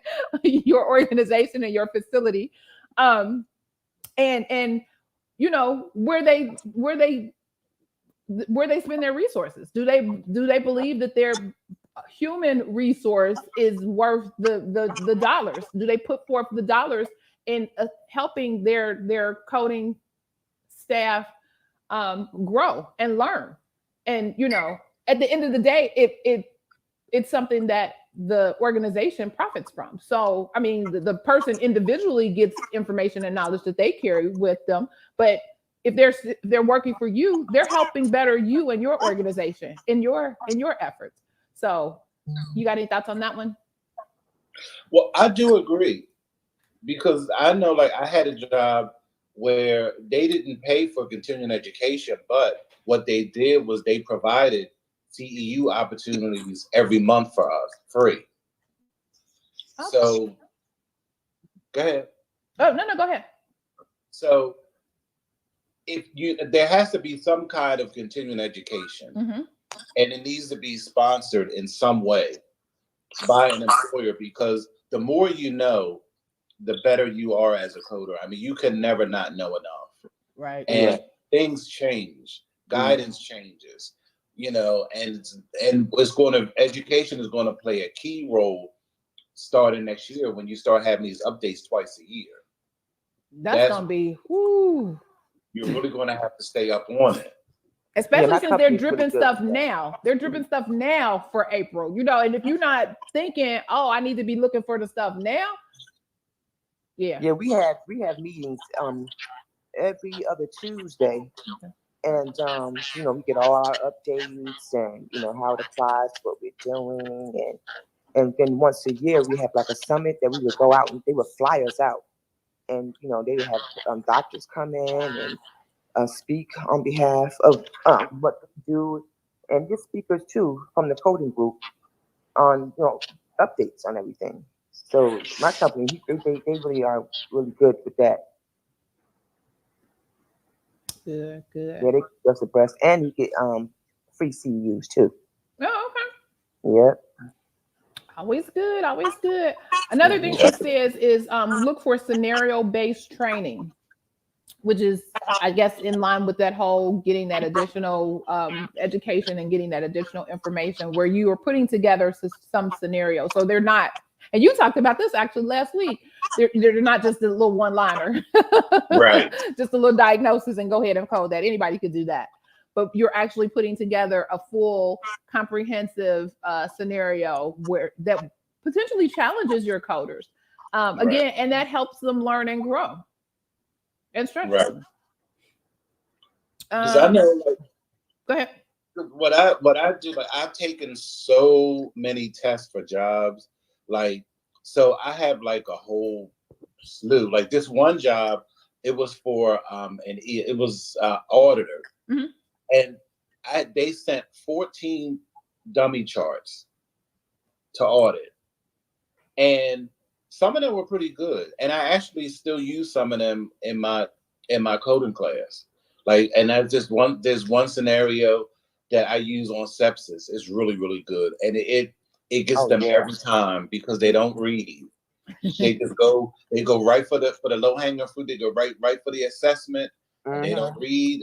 Speaker 1: your organization and your facility, and where they spend their resources. Do they believe that their human resource is worth the dollars? Do they put forth the dollars in helping their coding staff grow and learn? And at the end of the day, it's something that the organization profits from. So I mean, the person individually gets information and knowledge that they carry with them, but if they're working for you, they're helping better you and your organization in your efforts. So you got any thoughts on that one?
Speaker 2: Well, I do agree, because I know, like, I had a job where they didn't pay for continuing education, but what they did was they provided CEU opportunities every month for us, free. Okay. So, go ahead.
Speaker 1: Oh, no, go ahead.
Speaker 2: So, there has to be some kind of continuing education, and it needs to be sponsored in some way by an employer, because the more you know, the better you are as a coder. I mean, you can never not know enough.
Speaker 1: Right.
Speaker 2: And things change, guidance changes, and education is going to play a key role starting next year when you start having these updates twice a year. That's going to be, whoo. You're really going to have to stay up on it.
Speaker 1: Especially since they're dripping stuff now. They're dripping stuff now for April, and if you're not thinking, oh, I need to be looking for the stuff now.
Speaker 3: Yeah, we have meetings every other Tuesday, and we get all our updates and how it applies to what we're doing, and then once a year we have like a summit that we would go out and they would fly us out, and they would have doctors come in and speak on behalf of what to do, and just speakers too from the coding group on updates on everything. So my company, they really are really good with that.
Speaker 1: Good.
Speaker 3: Yeah, they give us the best, and you get free CEUs too.
Speaker 1: Oh, okay.
Speaker 3: Yep.
Speaker 1: Always good. Another thing she says is look for scenario-based training, which is, I guess, in line with that whole getting that additional education and getting that additional information, where you are putting together some scenario. So they're not, and you talked about this actually last week, they're not just a little one-liner,
Speaker 2: right?
Speaker 1: Just a little diagnosis and go ahead and code that. Anybody could do that. But you're actually putting together a full comprehensive scenario that potentially challenges your coders. Again, and that helps them learn and grow and stretch them.
Speaker 2: Because I know, like,
Speaker 1: go ahead.
Speaker 2: What I do, like, I've taken so many tests for jobs, like, so I have like a whole slew. Like this one job, it was for it was auditor, and they sent 14 dummy charts to audit, and some of them were pretty good, and I actually still use some of them in my coding class. Like, and there's one scenario that I use on sepsis. It's really, really good, and it gets them every time, because they don't read. They go right for the low hanging fruit. They go right for the assessment. And they don't read,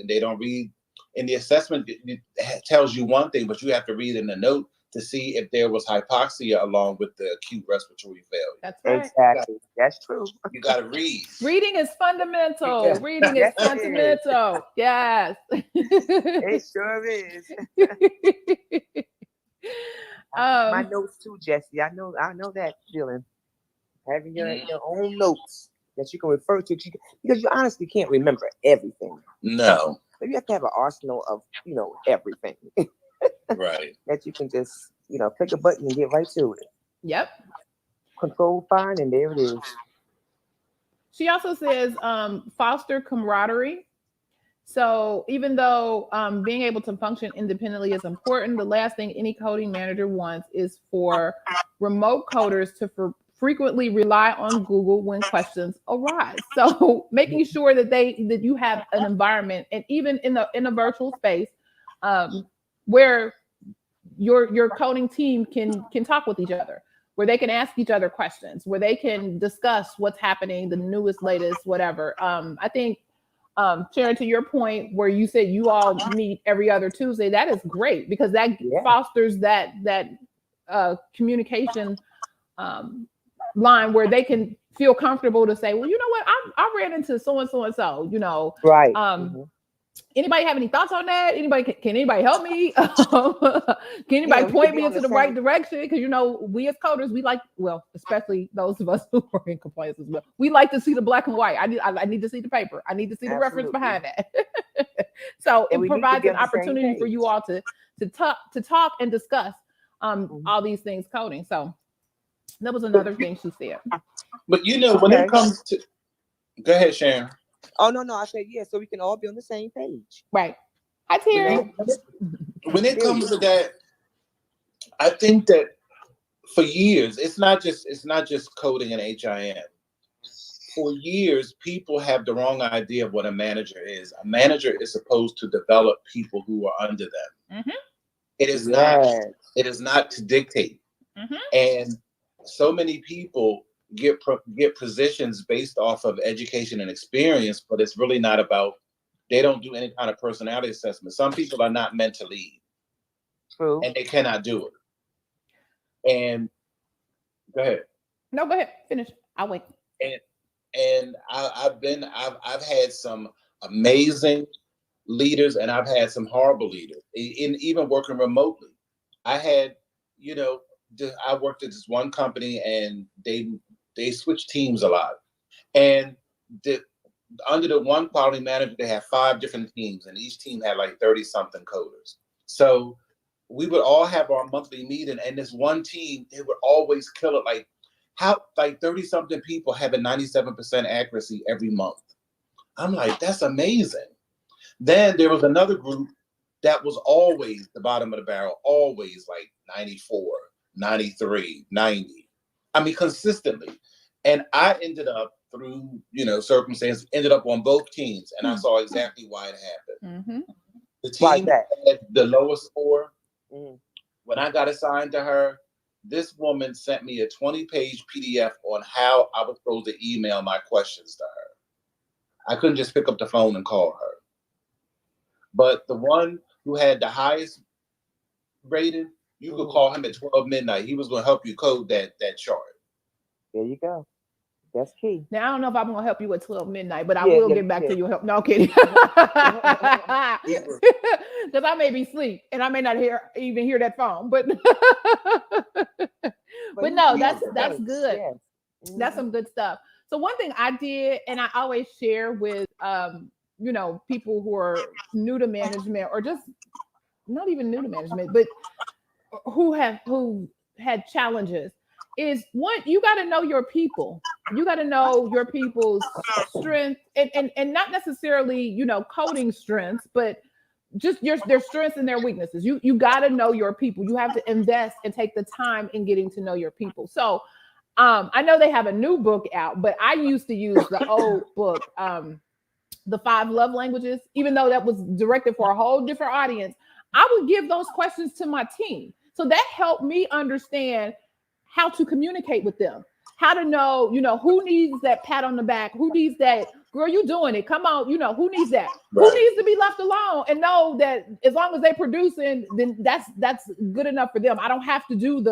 Speaker 2: And the assessment, it tells you one thing, but you have to read in the note to see if there was hypoxia along with the acute respiratory failure.
Speaker 1: That's right.
Speaker 3: Exactly. That's true.
Speaker 2: You got to read.
Speaker 1: Reading is fundamental. Yeah. Reading is fundamental. Yes.
Speaker 3: It sure is. My notes too, Jesse. I know that feeling. Having your own notes that you can refer to, because you honestly can't remember everything.
Speaker 2: No.
Speaker 3: So you have to have an arsenal of, everything
Speaker 2: Right.
Speaker 3: that you can just, click a button and get right to it.
Speaker 1: Yep.
Speaker 3: Control find, and there it is.
Speaker 1: She also says foster camaraderie. So even though being able to function independently is important, the last thing any coding manager wants is for remote coders to frequently rely on Google when questions arise. So making sure that you have an environment, and even in a virtual space, where your coding team can talk with each other, where they can ask each other questions, where they can discuss what's happening, the newest, latest, whatever. I think, Sharon, to your point where you said you all meet every other Tuesday, that is great, because that fosters that communication line where they can feel comfortable to say, well, you know what, I ran into so and so,
Speaker 3: Right.
Speaker 1: Anybody have any thoughts on that? Can anybody help me? Can anybody point me into the right direction? Because we as coders, we like, well, especially those of us who are in compliance as well, we like to see the black and white. I need to see the paper. I need to see the reference behind that. So it provides an opportunity for you all to talk and discuss all these things coding. So that was another thing she said.
Speaker 2: But when it comes to, go ahead, Sharon.
Speaker 3: Oh, no, I said, so we can all be on the same page.
Speaker 1: Right. Hi, Terry.
Speaker 2: When it comes to that, I think that for years, it's not just coding and HIM. For years, people have the wrong idea of what a manager is. A manager is supposed to develop people who are under them.
Speaker 1: Mm-hmm.
Speaker 2: It is not to dictate.
Speaker 1: Mm-hmm.
Speaker 2: And so many people get positions based off of education and experience, but it's really not about, they don't do any kind of personality assessment. Some people are not meant to lead.
Speaker 3: True.
Speaker 2: And they cannot do it. And go ahead.
Speaker 1: No, go ahead. Finish. I'll wait.
Speaker 2: And I've had some amazing leaders, and I've had some horrible leaders. In even working remotely, I had, I worked at this one company, and they switched teams a lot. And under the one quality manager, they had 5 different teams, and each team had like 30 something coders. So we would all have our monthly meeting, and this one team, they would always kill it. Like 30 something people having 97% accuracy every month. I'm like, that's amazing. Then there was another group that was always the bottom of the barrel, always like 94, 93, 90. I mean, consistently. And I ended up through, circumstances, ended up on both teams, and I saw exactly why it happened.
Speaker 1: Mm-hmm.
Speaker 2: The team that had the lowest score, when I got assigned to her, this woman sent me a 20-page PDF on how I was supposed to email my questions to her. I couldn't just pick up the phone and call her. But the one who had the highest rating, you could call him at 12 midnight. He was going to help you code that chart.
Speaker 3: There you go. That's key.
Speaker 1: Now, I don't know if I'm going to help you at 12 midnight, but I will get back to you. Help. No, I'm kidding. Because I may be asleep and I may not even hear that phone. But no, that's good. Yes. That's some good stuff. So one thing I did, and I always share with people who are new to management, or just not even new to management, but who had challenges, is one, you got to know your people. You got to know your people's strengths, and not necessarily, coding strengths, but just their strengths and their weaknesses. You got to know your people. You have to invest and take the time in getting to know your people. So I know they have a new book out, but I used to use the old book, The 5 Love Languages, even though that was directed for a whole different audience. I would give those questions to my team. So that helped me understand how to communicate with them, how to know, who needs that pat on the back, who needs that, girl, you doing it, come on, who needs that, right. Who needs to be left alone, and know that as long as they're producing, then that's good enough for them. I don't have to do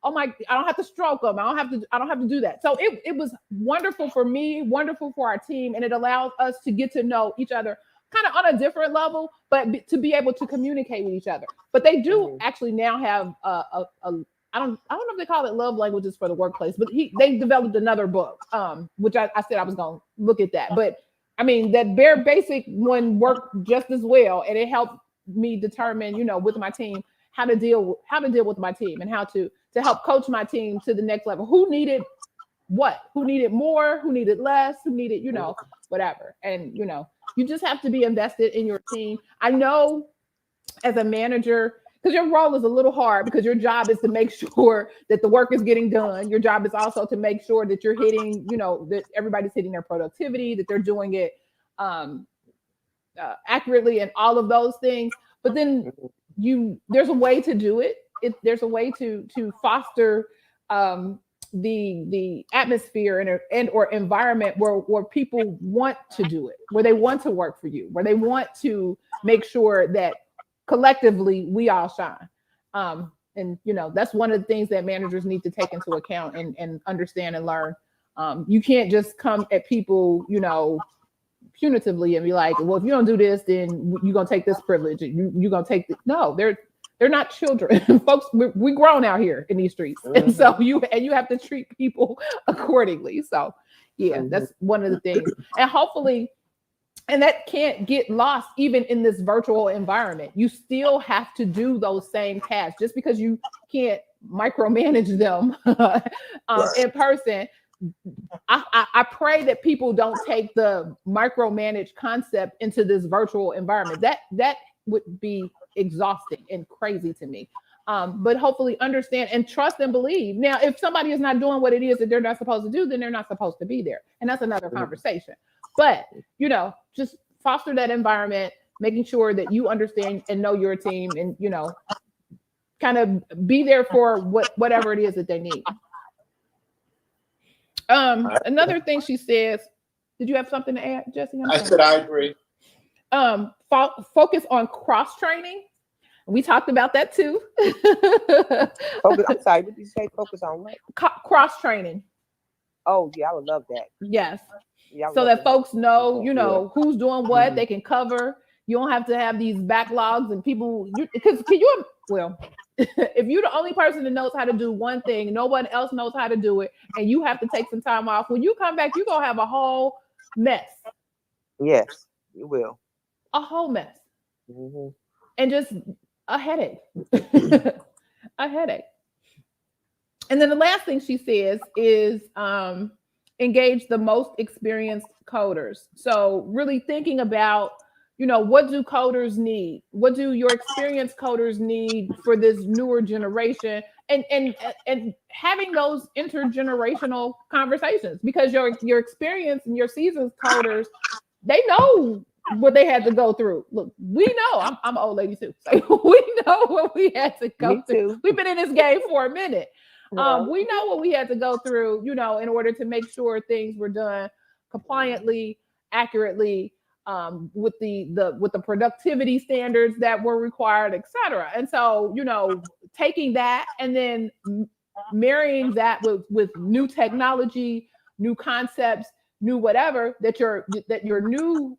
Speaker 1: I don't have to stroke them. I don't have to do that. So it was wonderful for me, wonderful for our team, and it allows us to get to know each other kind of on a different level, but to be able to communicate with each other. But they do actually now have I don't know if they call it love languages for the workplace, but they developed another book, which I said I was going to look at that. But I mean, that bare basic one worked just as well, and it helped me determine, with my team, how to deal with my team, and how to help coach my team to the next level. Who needed what? Who needed more? Who needed less? Who needed, whatever. And you just have to be invested in your team. I know as a manager, because your role is a little hard, because your job is to make sure that the work is getting done. Your job is also to make sure that you're hitting, that everybody's hitting their productivity, that they're doing it accurately, and all of those things. But then there's a way to do it. There's a way to foster the atmosphere and or environment where people want to do it, where they want to work for you, where they want to make sure that collectively we all shine. And that's one of the things that managers need to take into account and understand and learn. You can't just come at people, punitively and be like, well, if you don't do this, then you're gonna take this privilege. You're gonna take no, they're not children. Folks, we grown out here in these streets. And so you have to treat people accordingly. So yeah, that's one of the things. And hopefully, and that can't get lost even in this virtual environment. You still have to do those same tasks. Just because you can't micromanage them in person, I pray that people don't take the micromanage concept into this virtual environment. That would be exhausting and crazy to me. But hopefully understand and trust and believe. Now, if somebody is not doing what it is that they're not supposed to do, then they're not supposed to be there. And that's another conversation. But, just foster that environment, making sure that you understand and know your team, and, kind of be there for whatever it is that they need. Another thing she says, did you have something to add, Jesse?
Speaker 2: I said I agree.
Speaker 1: Focus on cross-training. We talked about that too.
Speaker 3: I'm sorry, what did you say? Focus on what?
Speaker 1: Cross-training.
Speaker 3: Oh, yeah, I would love that.
Speaker 1: Yes.
Speaker 3: Yeah,
Speaker 1: so that folks know, who's doing what, they can cover. You don't have to have these backlogs and people, if you're the only person that knows how to do one thing, no one else knows how to do it, and you have to take some time off, when you come back, you're going to have a whole mess.
Speaker 3: Yes, you will.
Speaker 1: A whole mess. And just a headache. A headache. And then the last thing she says is engage the most experienced coders. So really thinking about, what do coders need? What do your experienced coders need for this newer generation? And having those intergenerational conversations, because your experience and your seasoned coders, they know what they had to go through. Look, we know, I'm an old lady too. So we know what we had to go through. We've been in this game for a minute. We know what we had to go through, in order to make sure things were done compliantly, accurately, with the productivity standards that were required, etc. And so, taking that and then marrying that with new technology, new concepts, new whatever that your new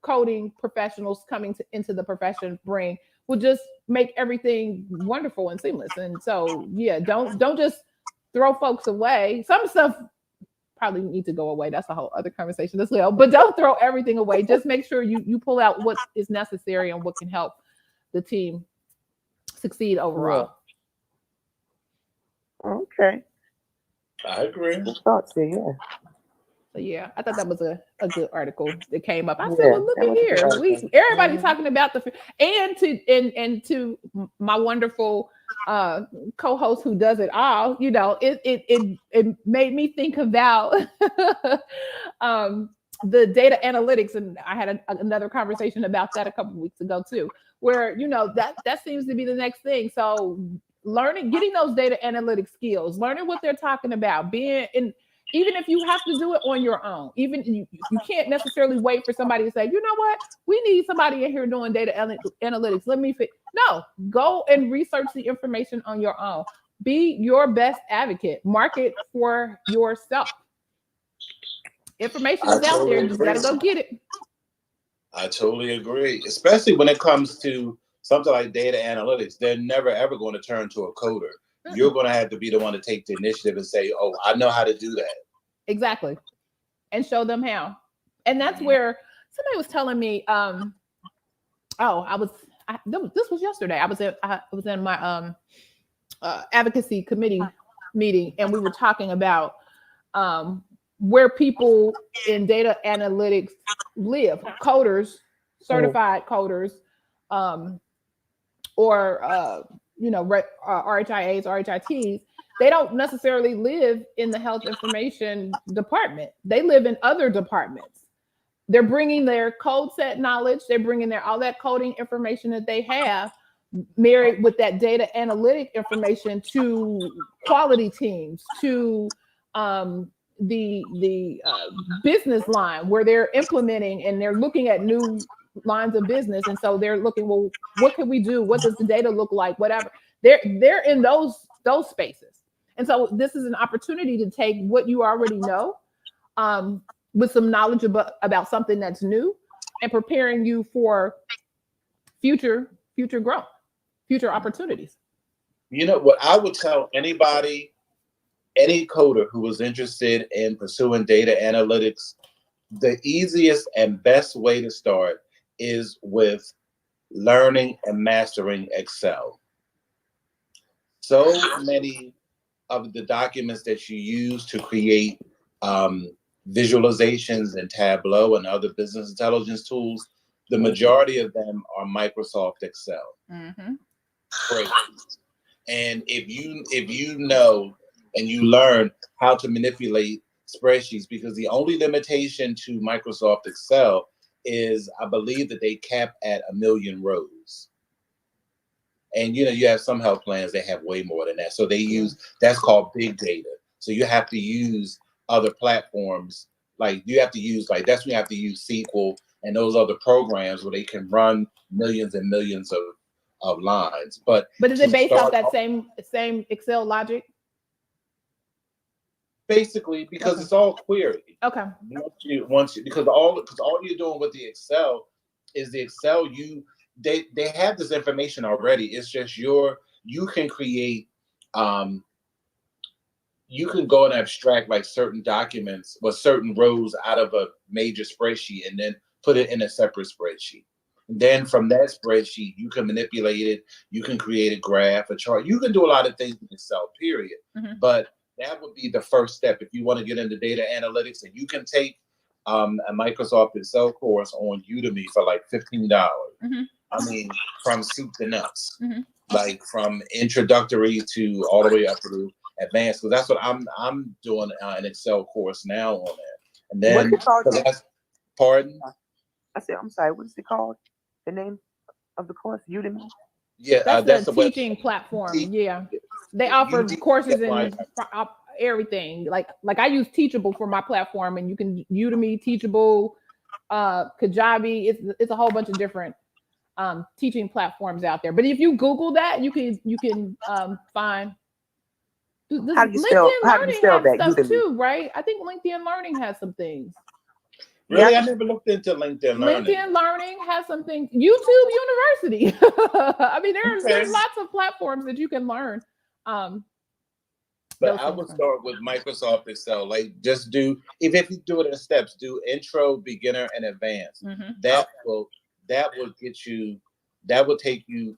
Speaker 1: coding professionals coming into the profession bring will just make everything wonderful and seamless. And so, yeah, don't just throw folks away. Some stuff probably need to go away. That's a whole other conversation as well. But don't throw everything away. Just make sure you pull out what is necessary and what can help the team succeed overall.
Speaker 3: Okay.
Speaker 2: I agree.
Speaker 1: So yeah, I thought that was a good article that came up. I said, well, look at here. Everybody's talking about and to my wonderful co-host who does it all, it made me think about the data analytics, and I had another conversation about that a couple of weeks ago too, where that seems to be the next thing. So getting those data analytics skills, learning what they're talking about, even if you have to do it on your own, even you can't necessarily wait for somebody to say, you know what, we need somebody in here doing data analytics. No, go and research the information on your own. Be your best advocate. Market for yourself. Information is out there. You just got to go get it.
Speaker 2: I totally agree, especially when it comes to something like data analytics. They're never, ever going to turn to a coder. You're going to have to be the one to take the initiative and say, oh, I know how to do that.
Speaker 1: Exactly. And show them how. And that's where somebody was telling me, this was yesterday. I was in my advocacy committee meeting, and we were talking about where people in data analytics live, coders, certified coders, or RHIAs, RHITs. They don't necessarily live in the health information department. They live in other departments. They're bringing their code set knowledge. They're bringing all that coding information that they have, married with that data analytic information, to quality teams, to the business line where they're implementing and they're looking at new lines of business. And so they're looking, well, what can we do? What does the data look like? Whatever. They're in those spaces. And so this is an opportunity to take what you already know, with some knowledge about something that's new, and preparing you for future growth, future opportunities.
Speaker 2: You know what I would tell anybody, any coder who was interested in pursuing data analytics, the easiest and best way to start is with learning and mastering Excel. So many of the documents that you use to create visualizations in Tableau and other business intelligence tools, the majority of them are Microsoft Excel. And if you know and you learn how to manipulate spreadsheets, because the only limitation to Microsoft Excel is, I believe, that they cap at 1 million rows. And you have some health plans that have way more than that. So they use, that's called big data. So you have to use other platforms, that's when you have to use SQL and those other programs where they can run millions and millions of lines. But
Speaker 1: is it based off that same Excel logic?
Speaker 2: Basically, because it's all query.
Speaker 1: Okay.
Speaker 2: Because all you're doing with the Excel is the Excel, they have this information already. It's just you can create, you can go and abstract like certain documents or certain rows out of a major spreadsheet and then put it in a separate spreadsheet. And then from that spreadsheet, you can manipulate it. You can create a graph, a chart. You can do a lot of things in Excel, period. But that would be the first step if you want to get into data analytics. And you can take a Microsoft Excel course on Udemy for like $15. I mean, from soup to nuts, like from introductory to all the way up to advanced. So that's what I'm doing, an Excel course now on that. And then, pardon?
Speaker 3: I said, I'm sorry. What is it called? The name of the course, Udemy.
Speaker 1: Yeah, that's the teaching platform. Yeah, they offer courses in everything. Like I use Teachable for my platform, and you can Udemy, Teachable, Kajabi. It's a whole bunch of different teaching platforms out there. But if you Google that, you can find.
Speaker 3: How do you spell that?
Speaker 1: Stuff too, right? I think LinkedIn Learning has some things.
Speaker 2: Really, yeah. I never looked into LinkedIn Learning.
Speaker 1: LinkedIn Learning has some things. YouTube University. I mean, there's lots of platforms that you can learn.
Speaker 2: But I would start with Microsoft Excel. Like, just do, if you do it in steps, do intro, beginner, and advanced. That will take you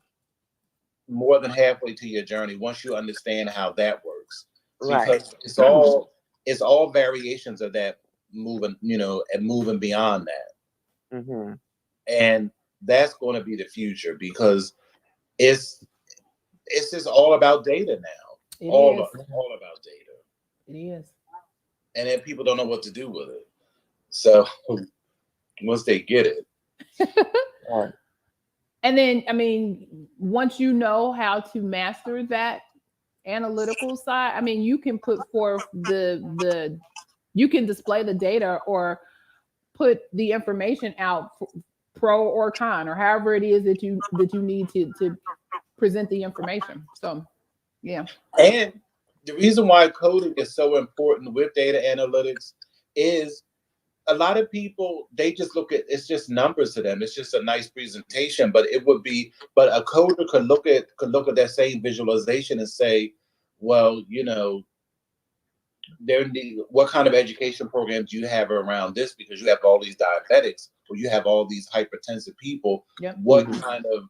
Speaker 2: more than halfway to your journey once you understand how that works.
Speaker 3: Right.
Speaker 2: Because it's all variations of that, moving beyond that. And that's going to be the future, because it's just all about data now. All about data.
Speaker 1: It is.
Speaker 2: And then people don't know what to do with it. So once they get it.
Speaker 1: And then, I mean, once you know how to master that analytical side, I mean, you can put forth you can display the data or put the information out, pro or con, or however it is that you need to present the information. So, yeah.
Speaker 2: And the reason why coding is so important with data analytics is a lot of people, they just look at, it's just numbers to them. It's just a nice presentation, but a coder could look at that same visualization and say, well, what kind of education programs do you have around this? Because you have all these diabetics, or you have all these hypertensive people.
Speaker 1: Yep.
Speaker 2: What kind of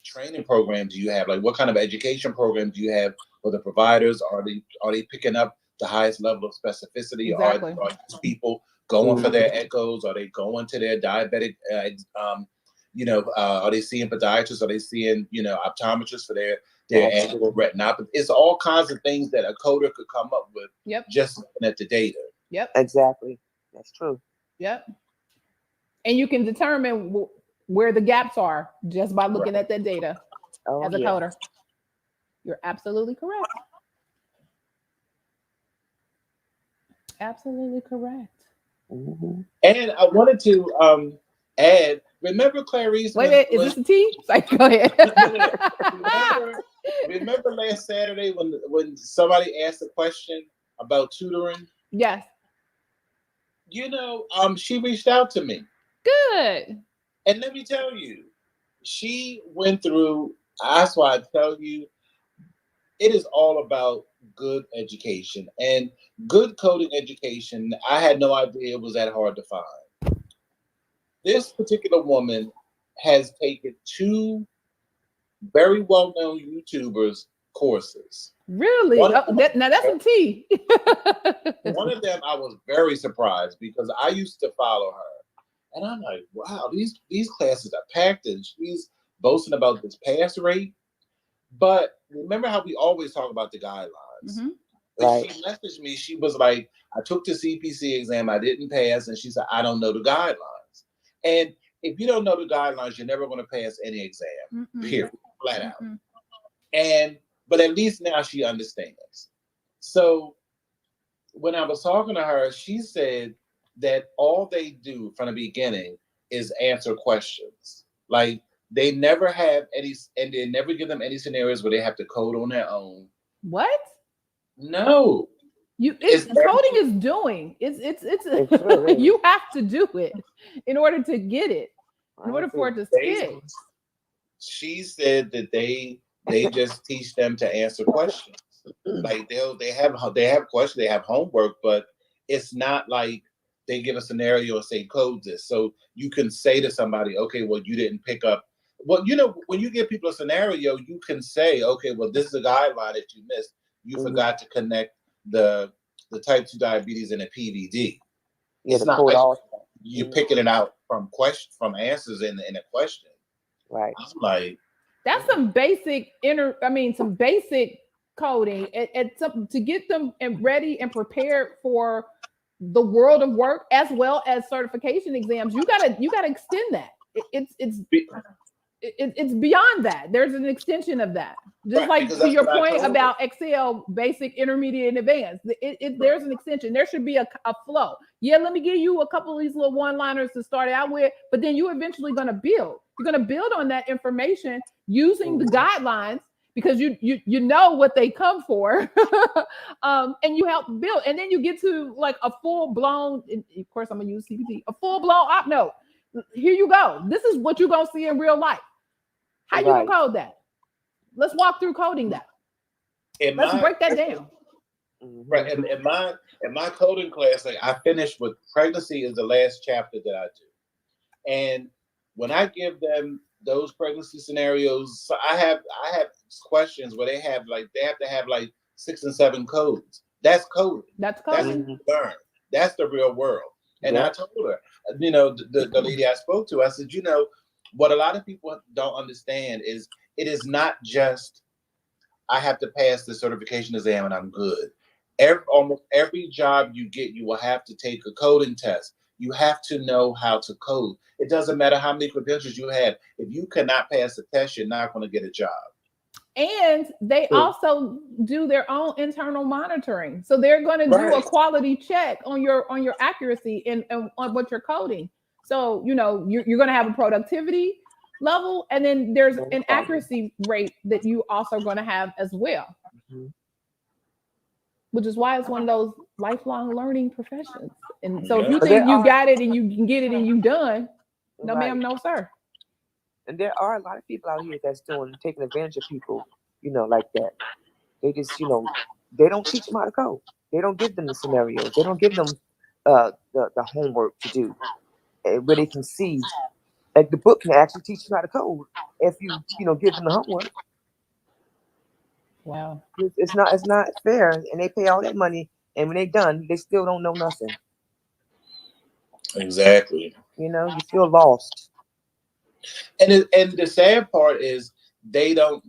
Speaker 2: training programs do you have? Like, what kind of education programs do you have for the providers? Are they picking up the highest level of specificity?
Speaker 1: Exactly.
Speaker 2: Are these people going for their echoes? Are they going to their diabetic? Are they seeing podiatrists? Are they seeing optometrists for their annual retinopathy? It's all kinds of things that a coder could come up with.
Speaker 1: Yep.
Speaker 2: Just looking at the data.
Speaker 1: Yep.
Speaker 3: Exactly. That's true.
Speaker 1: Yep. And you can determine where the gaps are just by looking at that data as a coder. You're absolutely correct. Absolutely correct.
Speaker 3: Mm-hmm.
Speaker 2: And I wanted to add, remember Clarice?
Speaker 1: Wait, is this a tea? Sorry, go ahead.
Speaker 2: remember last Saturday when somebody asked a question about tutoring?
Speaker 1: Yes.
Speaker 2: She reached out to me.
Speaker 1: Good.
Speaker 2: And let me tell you, she went through, that's why I tell you, it is all about good education. And good coding education, I had no idea it was that hard to find. This particular woman has taken 2 very well-known YouTubers courses.
Speaker 1: Really? Now that's some tea.
Speaker 2: One of them I was very surprised because I used to follow her. And I'm like, wow, these classes are packed, and she's boasting about this pass rate. But remember how we always talk about the guidelines.
Speaker 1: Mm-hmm.
Speaker 2: Right. She messaged me. She was like, I took the CPC exam. I didn't pass. And she said, I don't know the guidelines. And if you don't know the guidelines, you're never going to pass any exam, period, flat out. But at least now she understands. So when I was talking to her, she said that all they do from the beginning is answer questions. Like, they never have any, and they never give them any scenarios where they have to code on their own.
Speaker 1: What?
Speaker 2: No.
Speaker 1: Coding is doing. It's you have to do it in order to get it. In order for it to stick.
Speaker 2: She said that they just teach them to answer questions. Like they have questions, they have homework, but it's not like they give a scenario and say code this. So you can say to somebody, okay, well, you didn't pick up. Well, when you give people a scenario, you can say, okay, well, this is a guideline that you missed. You forgot to connect the type 2 diabetes and a PVD.
Speaker 3: Yeah,
Speaker 2: it's not like you're picking it out from answers in a question.
Speaker 3: Right.
Speaker 2: I'm like,
Speaker 1: that's some basic some basic coding to get them ready and prepared for the world of work as well as certification exams. You gotta extend that. It's beyond that. There's an extension of that. Just like to your point about Excel, basic, intermediate, and advanced. There's an extension. There should be a flow. Yeah, let me give you a couple of these little one-liners to start out with, but then you're eventually going to build. You're going to build on that information using the guidelines because you know what they come for, and you help build. And then you get to like a full-blown, of course I'm going to use CPT, a full-blown op note. Here you go. This is what you're going to see in real life. How you gonna code that? Let's walk through coding that. Let's break that down.
Speaker 2: Right. In my coding class, like I finished with pregnancy is the last chapter that I do. And when I give them those pregnancy scenarios, so I have questions where they have to have like 6 and 7 codes. That's coding.
Speaker 1: That's coding.
Speaker 2: That's what you learn. That's the real world. And I told her, the lady I spoke to, I said, what a lot of people don't understand is it is not just I have to pass the certification exam and I'm good. Almost every job you get, you will have to take a coding test. You have to know how to code. It doesn't matter how many credentials you have. If you cannot pass the test, you're not going to get a job. And
Speaker 1: they also do their own internal monitoring. So they're going to do a quality check on your accuracy and on what you're coding. So, you're going to have a productivity level, and then there's an accuracy rate that you also going to have as well, which is why it's one of those lifelong learning professions. And so if you think you got it and you can get it and you done, no ma'am, no sir.
Speaker 3: And there are a lot of people out here that's taking advantage of people, like that. They just, they don't teach them how to code. They don't give them the scenarios. They don't give them the homework to do, where they can see. Like the book can actually teach you how to code if you give them the homework.
Speaker 1: Wow.
Speaker 3: It's not fair, and they pay all that money, and when they're done, they still don't know nothing.
Speaker 2: Exactly.
Speaker 3: You feel lost.
Speaker 2: And the sad part is they don't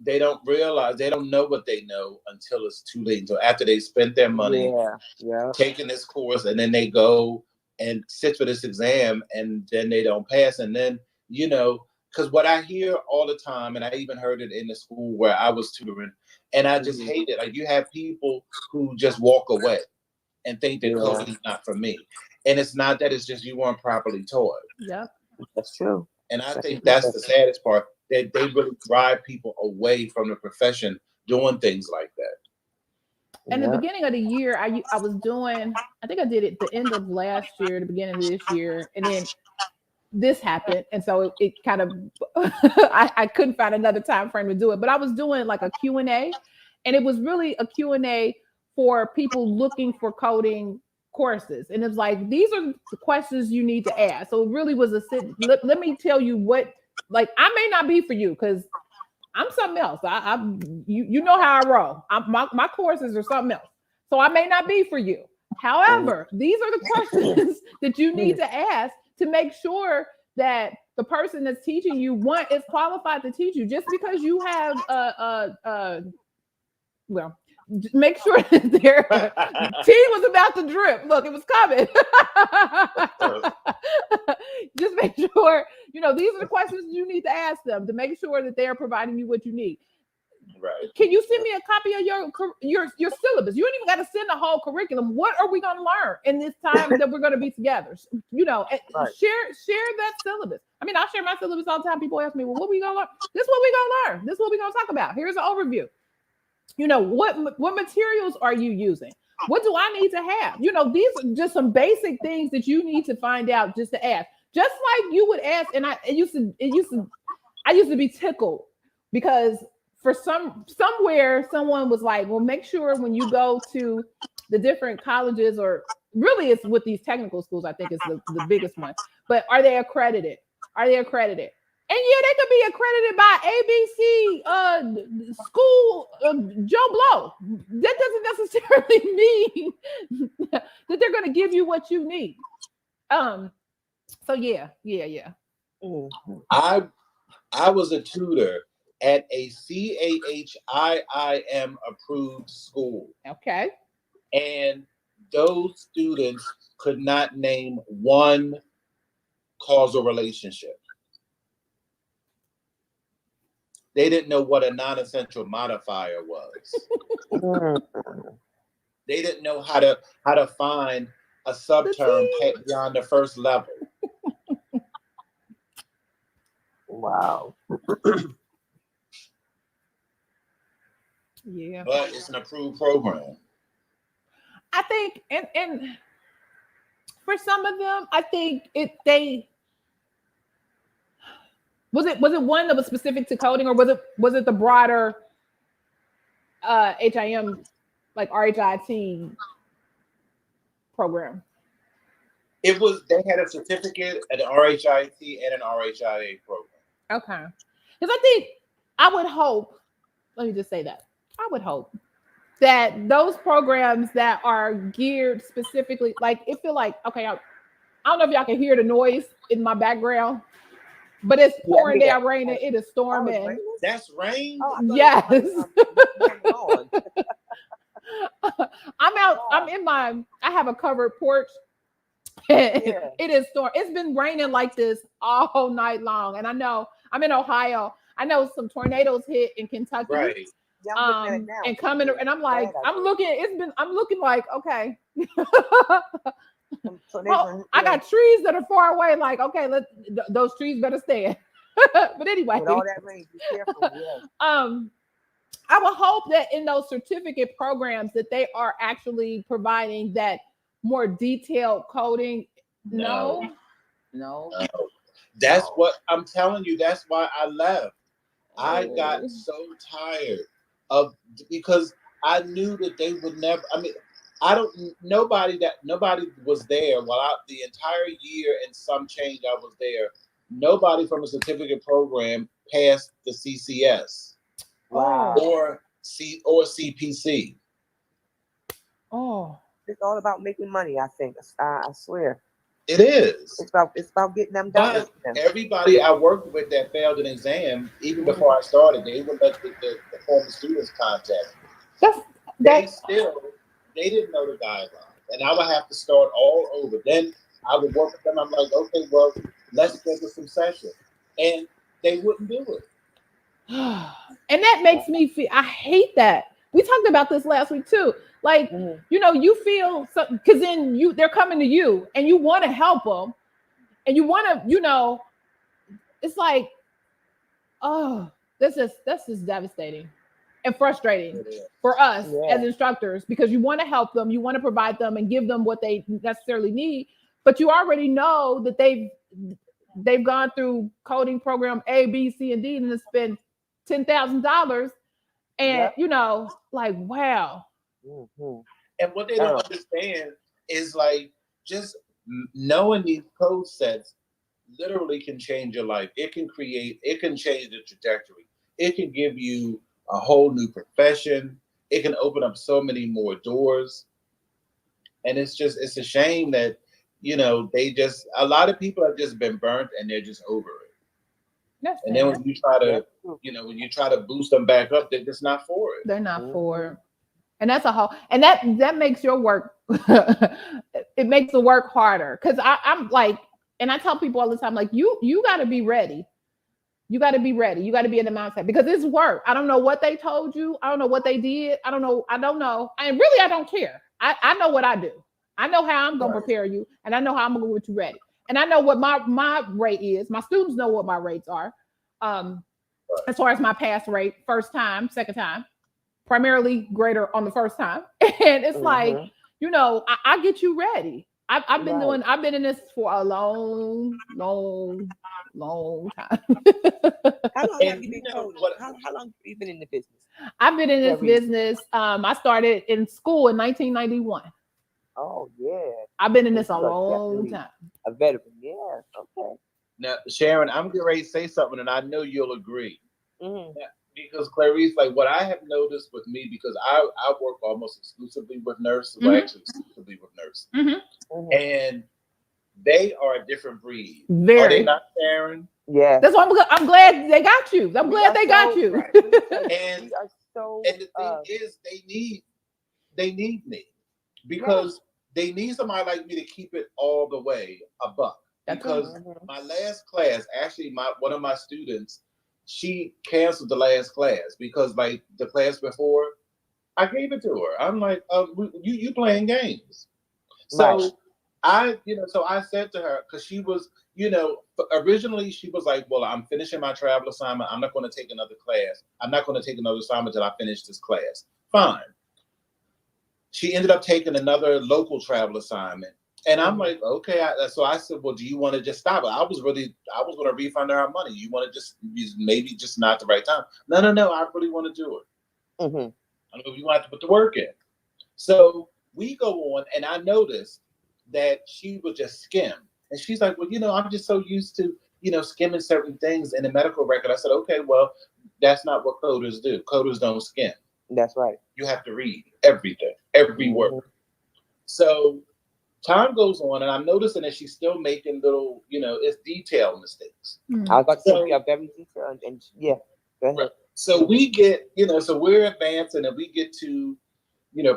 Speaker 2: realize, they don't know what they know until it's too late. Until after they spent their money taking this course, and then they go and sit for this exam, and then they don't pass. And then, because what I hear all the time, and I even heard it in the school where I was tutoring, and I just hate it. Like, you have people who just walk away and think that coding is not for me. And it's not that, it's just you weren't properly taught.
Speaker 1: Yep.
Speaker 3: That's true.
Speaker 2: And I think that's the saddest part, that they really drive people away from the profession doing things like that.
Speaker 1: And the beginning of the year, I was doing, I think I did it the end of last year, the beginning of this year, and then this happened, and so it kind of I couldn't find another time frame to do it, but I was doing like a Q&A, and it was really a Q&A for people looking for coding courses, and it's like, these are the questions you need to ask. So it really was let me tell you what, like, I may not be for you because I'm something else. You know how I roll. My courses are something else, so I may not be for you. However, these are the questions that you need to ask to make sure that the person that's teaching you, one, is qualified to teach you. Just because you have well, make sure that their tea was about to drip. Look, it was coming. Just make sure, these are the questions you need to ask them to make sure that they're providing you what you need.
Speaker 2: Right.
Speaker 1: Can you send me a copy of your syllabus? You don't even got to send the whole curriculum. What are we going to learn in this time that we're going to be together? Right. Share that syllabus. I mean, I share my syllabus all the time. People ask me, well, what are we going to learn? This is what we're going to learn. This is what we're going to talk about. Here's an overview. What materials are you using? What do I need to have? These are just some basic things that you need to find out just to ask. Just like you would ask, and I used to be tickled because for somewhere someone was like, well, make sure when you go to the different colleges, or really it's with these technical schools, I think is the biggest one, but are they accredited? Are they accredited? And yeah, they could be accredited by ABC school Joe Blow. That doesn't necessarily mean that they're going to give you what you need. So yeah.
Speaker 2: I was a tutor at a CAHIIM approved school.
Speaker 1: Okay.
Speaker 2: And those students could not name one causal relationship. They didn't know what a non-essential modifier was. They didn't know how to find a subterm beyond the first level.
Speaker 3: Wow.
Speaker 1: Yeah.
Speaker 2: But it's an approved program.
Speaker 1: I think, and for some of them, I think was it one that was specific to coding, or was it the broader HIM, like RHIT program?
Speaker 2: It was, they had a certificate, an RHIT and an RHIA program.
Speaker 1: Okay. Because I would hope, let me just say that, I would hope that those programs that are geared specifically, like, it feel like, okay, I don't know if y'all can hear the noise in my background, but it's pouring down raining. It is storming.
Speaker 2: That's rain?
Speaker 1: Yes. I'm out. I have a covered porch. It is storm. It's been raining like this all night long. And I know I'm in Ohio. I know some tornadoes hit in Kentucky.
Speaker 2: Right.
Speaker 1: And coming, and I'm like, I'm looking like, okay. Well, I got trees that are far away. Like, okay, those trees better stand. But anyway,
Speaker 3: with all that rain, be careful. Yes.
Speaker 1: I would hope that in those certificate programs that they are actually providing that more detailed coding. No.
Speaker 2: That's what I'm telling you. That's why I left. I got so tired because I knew that they would never. I mean, Nobody was there while the entire year and some change I was there. Nobody from a certificate program passed the CCS.
Speaker 3: Wow.
Speaker 2: Or CPC.
Speaker 1: Oh,
Speaker 3: It's all about making money, I think. I swear.
Speaker 2: It is.
Speaker 3: It's about getting them done.
Speaker 2: But everybody I worked with that failed an exam, even before I started, they would let the former students contact me. They didn't know the guidelines. And I would have to start all over. Then I would work with them. I'm like, okay, well, let's schedule some sessions. And they wouldn't do it.
Speaker 1: And that makes me feel, I hate that. We talked about this last week too. Like, you know, you feel so, because then they're coming to you and you want to help them and you want to, you know, it's like, oh, that's just devastating and frustrating for us as instructors, because you want to help them, you want to provide them and give them what they necessarily need, but you already know that they've gone through coding program A, B, C, and D, and it's been $10,000, and you know, like, wow.
Speaker 2: And what they don't understand is like just knowing these code sets literally can change your life. It can change the trajectory. It can give you a whole new profession. It can open up so many more doors. And it's a shame that, you know, a lot of people have just been burnt and they're just over it. And then when you try to, boost them back up, they're just not for it.
Speaker 1: They're not for it. And that's and that makes your work, it makes the work harder. Cause I'm like, and I tell people all the time, like, you got to be ready. You got to be ready. You got to be in the mindset, because it's work. I don't know what they told you. I don't know what they did. I don't know. And really, I don't care. I know what I do. I know how I'm going to prepare you, and I know how I'm going to get you ready. And I know what my rate is. My students know what my rates are. As far as my pass rate, first time, second time, primarily greater on the first time. And it's like, you know, I get you ready. I've been in this for a long time.
Speaker 3: How long have you been coding? How long have you been in the business?
Speaker 1: I've been in this business. I started in school in 1991.
Speaker 3: Oh yeah.
Speaker 1: I've been in this a long time.
Speaker 3: A veteran, yeah. Okay.
Speaker 2: Now, Sharon, I'm getting ready to say something, and I know you'll agree. Because Clarice, like what I have noticed with me, because I work almost exclusively with nurses, actually exclusively with nurses, and they are a different breed. Are they not, Sharon?
Speaker 3: Yeah.
Speaker 1: That's why I'm glad they got you. I'm glad they got you.
Speaker 2: And the thing is, they need me, because they need somebody like me to keep it all the way a buck. Because my last class, actually, one of my students, she canceled the last class because, like, the class before, I gave it to her. I'm like, you playing games. So I said to her, because she was, originally she was like, well, I'm finishing my travel assignment. I'm not going to take another class. I'm not going to take another assignment until I finish this class. Fine. She ended up taking another local travel assignment. And I'm like, okay. So I said, well, do you want to just stop it? I was going to refund her money. You want to maybe just not the right time? No. I really want to do it. I know you want to put the work in. So we go on, and I noticed that she would just skim. And she's like, well, I'm just so used to, skimming certain things in the medical record. I said, okay, well, that's not what coders do. Coders don't skim.
Speaker 3: That's right. You
Speaker 2: have to read everything, every word. So time goes on, and I'm noticing that she's still making little, it's detail mistakes.
Speaker 3: I was about to say, very detailed, and yeah. Go ahead.
Speaker 2: Right. So we get, so we're advancing, and we get to,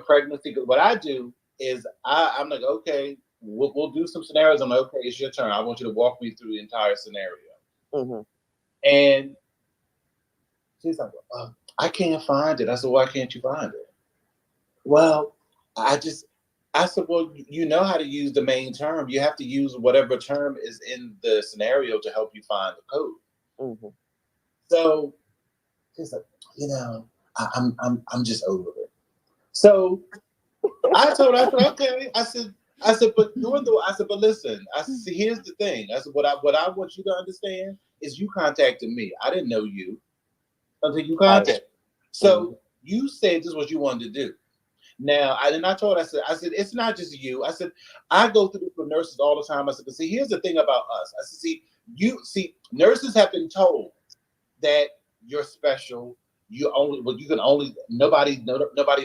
Speaker 2: pregnancy. Because what I do is I'm like, okay, we'll do some scenarios. I'm like, okay, it's your turn. I want you to walk me through the entire scenario. And she's like, I can't find it. I said, why can't you find it? Well, I said, well, you know how to use the main term. You have to use whatever term is in the scenario to help you find the code. So she's like, I'm just over it. So I told her, I said, okay. I said, but listen. I said, see, here's the thing. I said, what I want you to understand is you contacted me. I didn't know you until you contacted me. So you said this is what you wanted to do. Now, I told her, I said, it's not just you. I said, I go through this with nurses all the time. I said, see, here's the thing about us. I said, nurses have been told that you're special. Nobody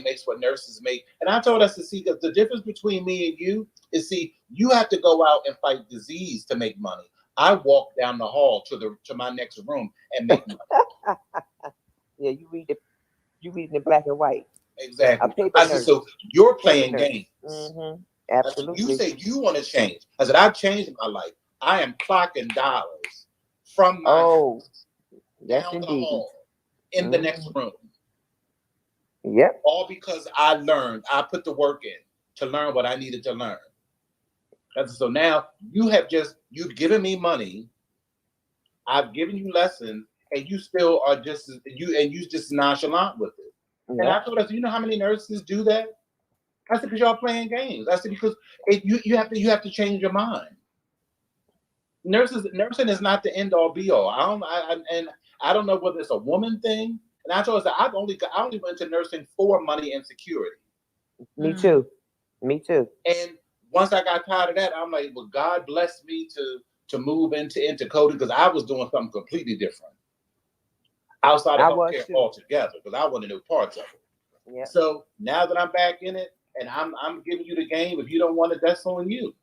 Speaker 2: makes what nurses make. And I told us to see that the difference between me and you is, see, you have to go out and fight disease to make money. I walk down the hall to my next room and make money.
Speaker 3: Yeah, you read in the black and white.
Speaker 2: Exactly. I said, so you're playing games.
Speaker 3: Mm-hmm. Absolutely.
Speaker 2: You say you want to change. I said, I've changed my life. I am clocking dollars from my house down the hall in the next room.
Speaker 3: Yep.
Speaker 2: All because I put the work in to learn what I needed to learn. So now you've given me money. I've given you lessons, and you still are just nonchalant with it. Yep. And I told her, you know how many nurses do that? I said, because y'all playing games. I said, because you have to change your mind. Nursing is not the end all be all. I don't know whether it's a woman thing. And I told her, I only went to nursing for money and security.
Speaker 3: Me too.
Speaker 2: And once I got tired of that, I'm like, well, God blessed me to move into coding, because I was doing something completely different outside of healthcare altogether, because I wanted to know parts of it. Yeah. So now that I'm back in it and I'm giving you the game, if you don't want it, that's on you.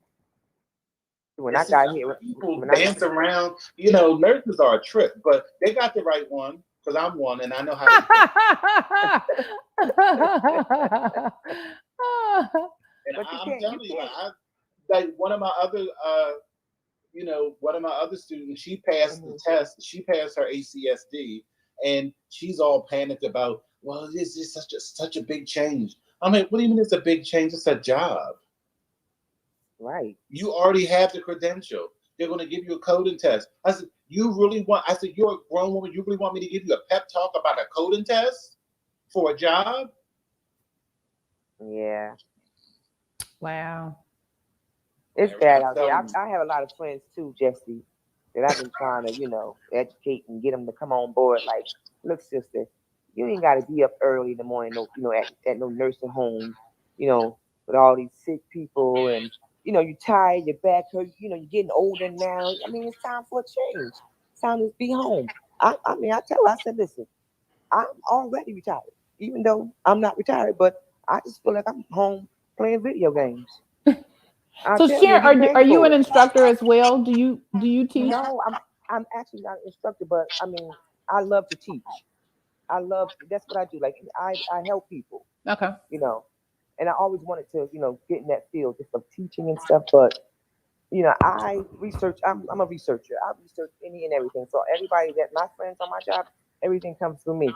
Speaker 3: When I got here,
Speaker 2: people dance around. You know, nurses are a trip, but they got the right one, because I'm one and I know how to. And I'm telling you, like one of my other students, she passed the test. She passed her ACSD, and she's all panicked about, well, this is such a big change. I'm like, what do you mean it's a big change? It's a job.
Speaker 3: Right.
Speaker 2: You already have the credential. They're going to give you a coding test. I said, you're a grown woman. You really want me to give you a pep talk about a coding test for a job?
Speaker 3: Yeah.
Speaker 1: Wow.
Speaker 3: It's bad out there. I have a lot of friends too, Jesse, that I've been trying to, educate and get them to come on board. Like, look, sister, you ain't got to be up early in the morning, at no nursing home, with all these sick people, and you're tired, your back hurt, you're getting older now. I mean, it's time for a change. It's time to be home. I tell her, I said, listen, I'm already retired, even though I'm not retired, but I just feel like I'm home playing video games.
Speaker 1: So Sharon, are you an instructor as well? Do you teach?
Speaker 3: No, I'm actually not an instructor, but I mean, I love to teach. That's what I do. Like, I help people.
Speaker 1: Okay.
Speaker 3: And I always wanted to, get in that field just of teaching and stuff. But, I research. I'm a researcher. I research any and everything. So everybody that my friends on my job, everything comes through me,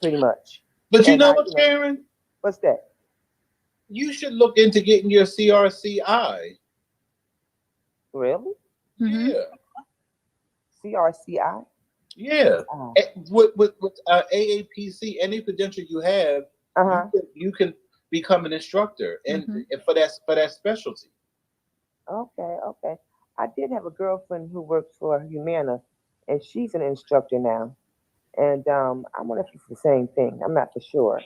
Speaker 3: pretty much.
Speaker 2: But you know what, Karen?
Speaker 3: What's that?
Speaker 2: You should look into getting your CRCI.
Speaker 3: Really?
Speaker 2: Yeah.
Speaker 3: CRCI?
Speaker 2: Yeah. Oh. With AAPC, any credential you have, you can become an instructor, and for that specialty.
Speaker 3: Okay. I did have a girlfriend who works for Humana, and she's an instructor now. And I wonder if it's the same thing. I'm not for sure.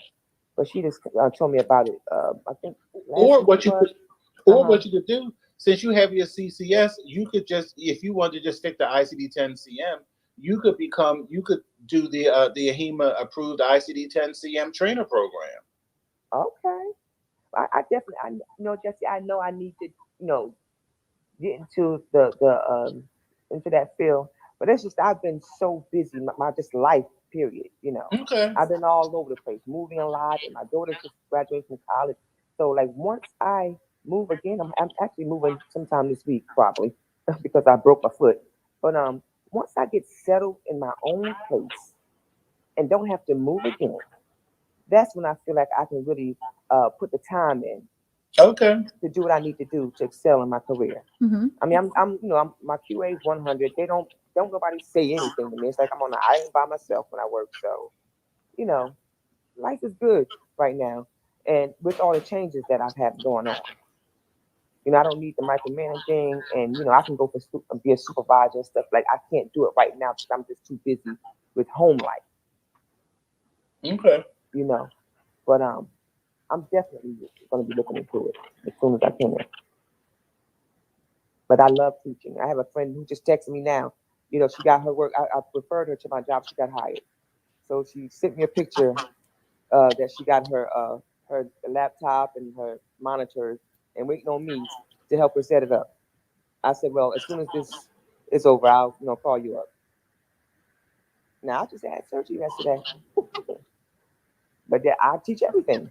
Speaker 3: But she just told me about it. I think.
Speaker 2: What you could do, since you have your CCS, you could just, if you wanted to just stick to ICD-10-CM, you could do the AHIMA approved ICD-10-CM trainer program.
Speaker 3: Okay, I definitely, Jesse, I know I need to, get into into that field. But it's just I've been so busy, my just life. Period.
Speaker 2: Okay.
Speaker 3: I've been all over the place, moving a lot, and my daughter just graduated from college. So, like, once I move again, I'm actually moving sometime this week, probably, because I broke my foot. But once I get settled in my own place and don't have to move again, that's when I feel like I can really put the time in.
Speaker 2: Okay.
Speaker 3: To do what I need to do to excel in my career.
Speaker 1: Mm-hmm.
Speaker 3: I mean, I'm my QA is 100. They don't nobody say anything to me. It's like I'm on the island by myself when I work. So, life is good right now, and with all the changes that I've had going on, I don't need the micromanaging, and I can go for be a supervisor and stuff. Like, I can't do it right now because I'm just too busy with home life.
Speaker 2: Okay.
Speaker 3: But I'm definitely going to be looking into it as soon as I can. But I love teaching. I have a friend who just texted me now. You know, she got her work. I referred her to my job. She got hired. So she sent me a picture that she got her laptop and her monitors and waiting on me to help her set it up. I said, well, as soon as this is over, I'll call you up. Now I just had surgery yesterday, but I teach everything.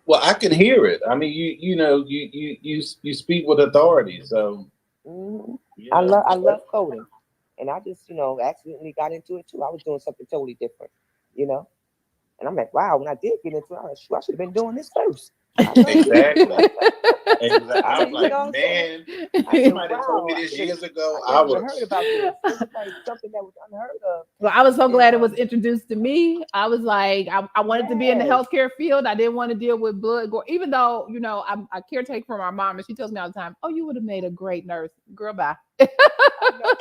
Speaker 2: Well, I can hear it. I mean, you speak with authority. So
Speaker 3: I love coding, and I just accidentally got into it too. I was doing something totally different, and I'm like, wow. When I did get into it, I should have been doing this first.
Speaker 2: Exactly. I'm like,
Speaker 3: man,
Speaker 2: you might have told me this years ago. I would have
Speaker 3: heard about this. This is like something that was unheard of.
Speaker 1: Well, I was so glad it was introduced to me. I was like, I wanted to be in the healthcare field. I didn't want to deal with blood gore, even though, I'm a caretaker for my mom, and she tells me all the time, oh, you would have made a great nurse. Girl, bye.
Speaker 3: I know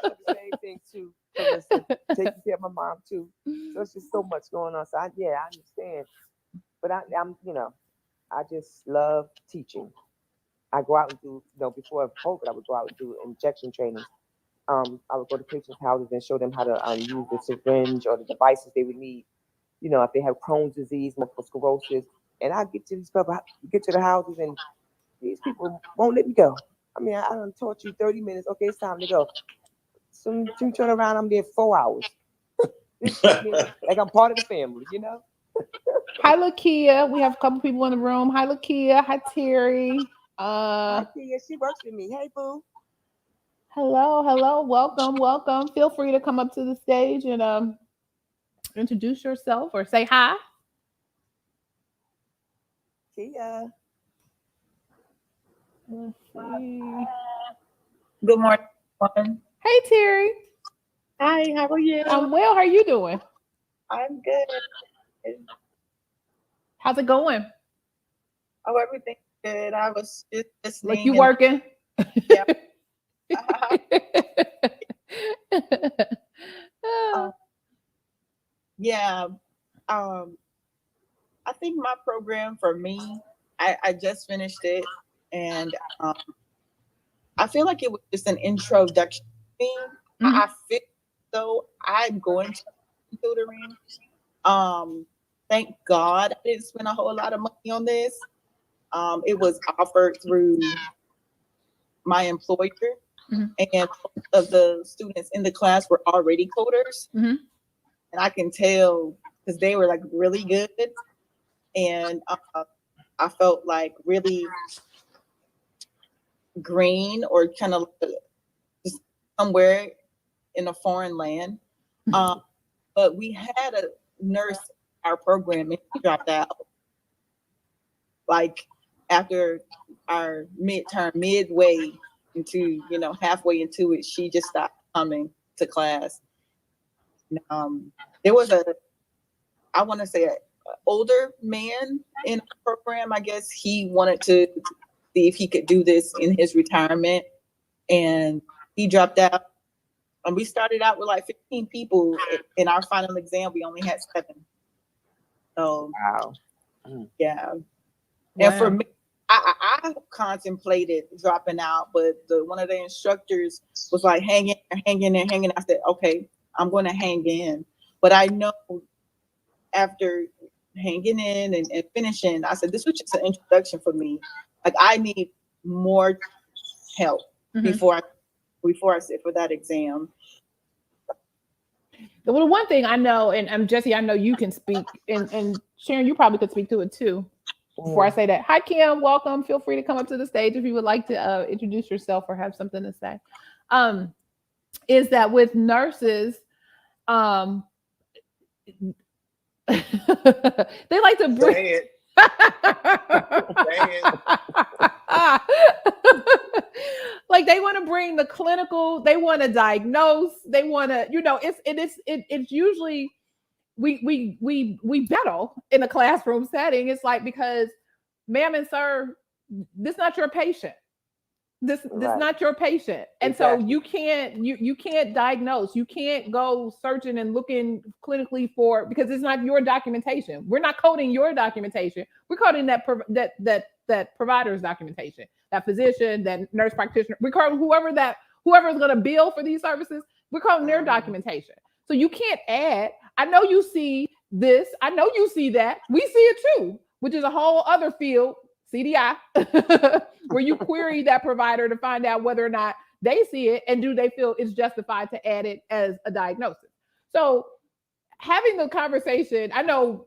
Speaker 3: the same thing too. Taking care of my mom too. So it's just so much going on. So I understand. But I'm I just love teaching. I go out and do, before COVID, I would go out and do injection training. I would go to patients' houses and show them how to use the syringe or the devices they would need. If they have Crohn's disease, multiple sclerosis, and I get to these people, get to the houses, and these people won't let me go. I mean, I done taught you 30 minutes. Okay, it's time to go. Soon you turn around, I'm there 4 hours. Like I'm part of the family,
Speaker 1: Hi, Lakia. We have a couple people in the room. Hi, Lakia. Hi, Terry.
Speaker 3: Hi, Tia. She works with me. Hey, boo.
Speaker 1: Hello. Welcome. Feel free to come up to the stage and introduce yourself or say hi.
Speaker 3: Tia.
Speaker 1: Let's see.
Speaker 5: Good morning, everyone.
Speaker 1: Hey, Terry.
Speaker 5: Hi, how are you?
Speaker 1: I'm well. How are you doing?
Speaker 5: I'm good.
Speaker 1: How's it going?
Speaker 5: Oh, everything's good. I was just listening.
Speaker 1: Like you working?
Speaker 5: Yeah. Yeah. I think my program for me, I just finished it, and I feel like it was just an introduction thing. Mm-hmm. I feel so I'm going to tutoring. Thank God I didn't spend a whole lot of money on this. It was offered through my employer, mm-hmm. and most of the students in the class were already coders, mm-hmm. and I can tell because they were like really good, and I felt like really green or kind of just somewhere in a foreign land. But we had a nurse in our program, and she dropped out like after our midterm, midway into, halfway into it, she just stopped coming to class. There was I want to say an older man in our program. I guess he wanted to see if he could do this in his retirement, and he dropped out. And we started out with like 15 people. In our final exam, we only had 7. So,
Speaker 3: wow.
Speaker 5: Yeah. Wow. And for me, I contemplated dropping out, but one of the instructors was like, hang in there. I said, okay, I'm going to hang in. But I know after hanging in and finishing, I said, this was just an introduction for me. Like, I need more help, mm-hmm. before I sit for that exam.
Speaker 1: Well, the one thing I know, and Jesse, I know you can speak, and Sharon, you probably could speak to it too. Before I say that, hi Kim, welcome. Feel free to come up to the stage if you would like to introduce yourself or have something to say. Is that with nurses, they like to bring
Speaker 2: it.
Speaker 1: Like they want to bring the clinical, they want to diagnose, they want to, it's usually we battle in a classroom setting. It's like, because ma'am and sir, this is not your patient. This
Speaker 3: Right.
Speaker 1: not your patient, and
Speaker 3: Exactly.
Speaker 1: so you can't diagnose. You can't go searching and looking clinically for, because it's not your documentation. We're not coding your documentation. We're coding that provider's documentation, that physician, that nurse practitioner. We're coding whoever is going to bill for these services. We're coding their documentation. So you can't add. I know you see this. I know you see that. We see it too, which is a whole other field. CDI, where you query that provider to find out whether or not they see it and do they feel it's justified to add it as a diagnosis. So having the conversation, I know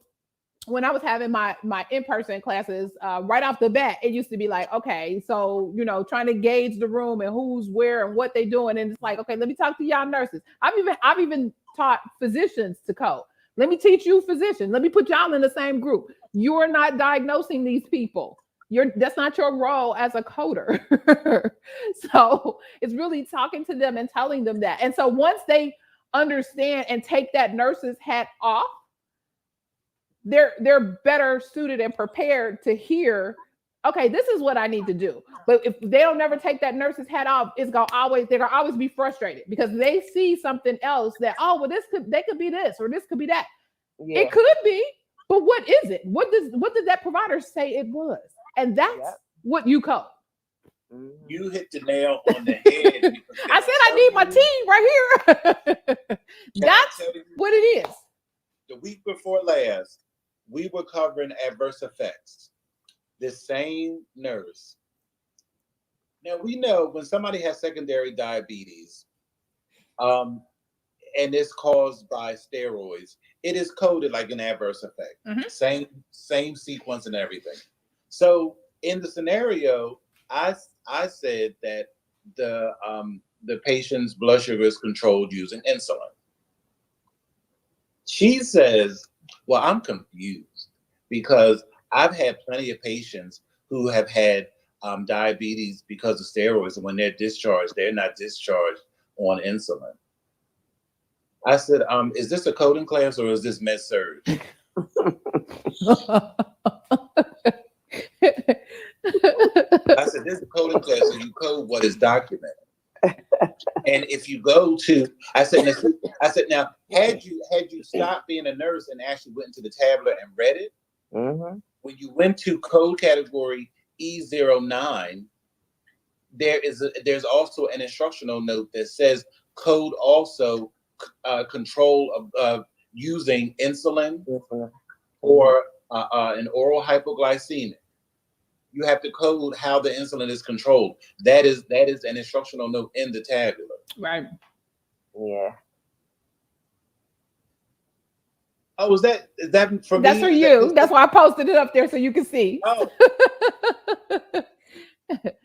Speaker 1: when I was having my in-person classes, right off the bat, it used to be like, okay, so, trying to gauge the room and who's where and what they're doing. And it's like, okay, let me talk to y'all nurses. I've even taught physicians to code. Let me teach you physicians. Let me put y'all in the same group. You're not diagnosing these people. That's not your role as a coder. So it's really talking to them and telling them that. And so once they understand and take that nurse's hat off, they're better suited and prepared to hear, okay, this is what I need to do. But if they don't never take that nurse's hat off, they're gonna always be frustrated because they see something else that, oh, well, they could be this or this could be that. Yeah. It could be, but what is it? What did that provider say it was? And that's what you code.
Speaker 2: You hit the nail on the head.
Speaker 1: I said I need my team right here. That's what it is.
Speaker 2: The week before last, we were covering adverse effects. This same nurse. Now we know when somebody has secondary diabetes, and it's caused by steroids, it is coded like an adverse effect. Mm-hmm. Same sequence and everything. So in the scenario, I said that the patient's blood sugar is controlled using insulin. She says, well, I'm confused because I've had plenty of patients who have had diabetes because of steroids, and when they're discharged, they're not discharged on insulin. I said, is this a coding class or is this med surg? I said, this is a coding class, so you code what is documented. And if you go to, I said, now, had you stopped being a nurse and actually went into the tablet and read it, mm-hmm. When you went to code category E09, there's also an instructional note that says code also control of using insulin or an oral hypoglycemic. You have to code how the insulin is controlled. That is an instructional note in the tabular.
Speaker 1: Right.
Speaker 3: Yeah.
Speaker 2: Oh, is that for me?
Speaker 1: That's for you. That's why I posted it up there so you can see.
Speaker 2: Oh.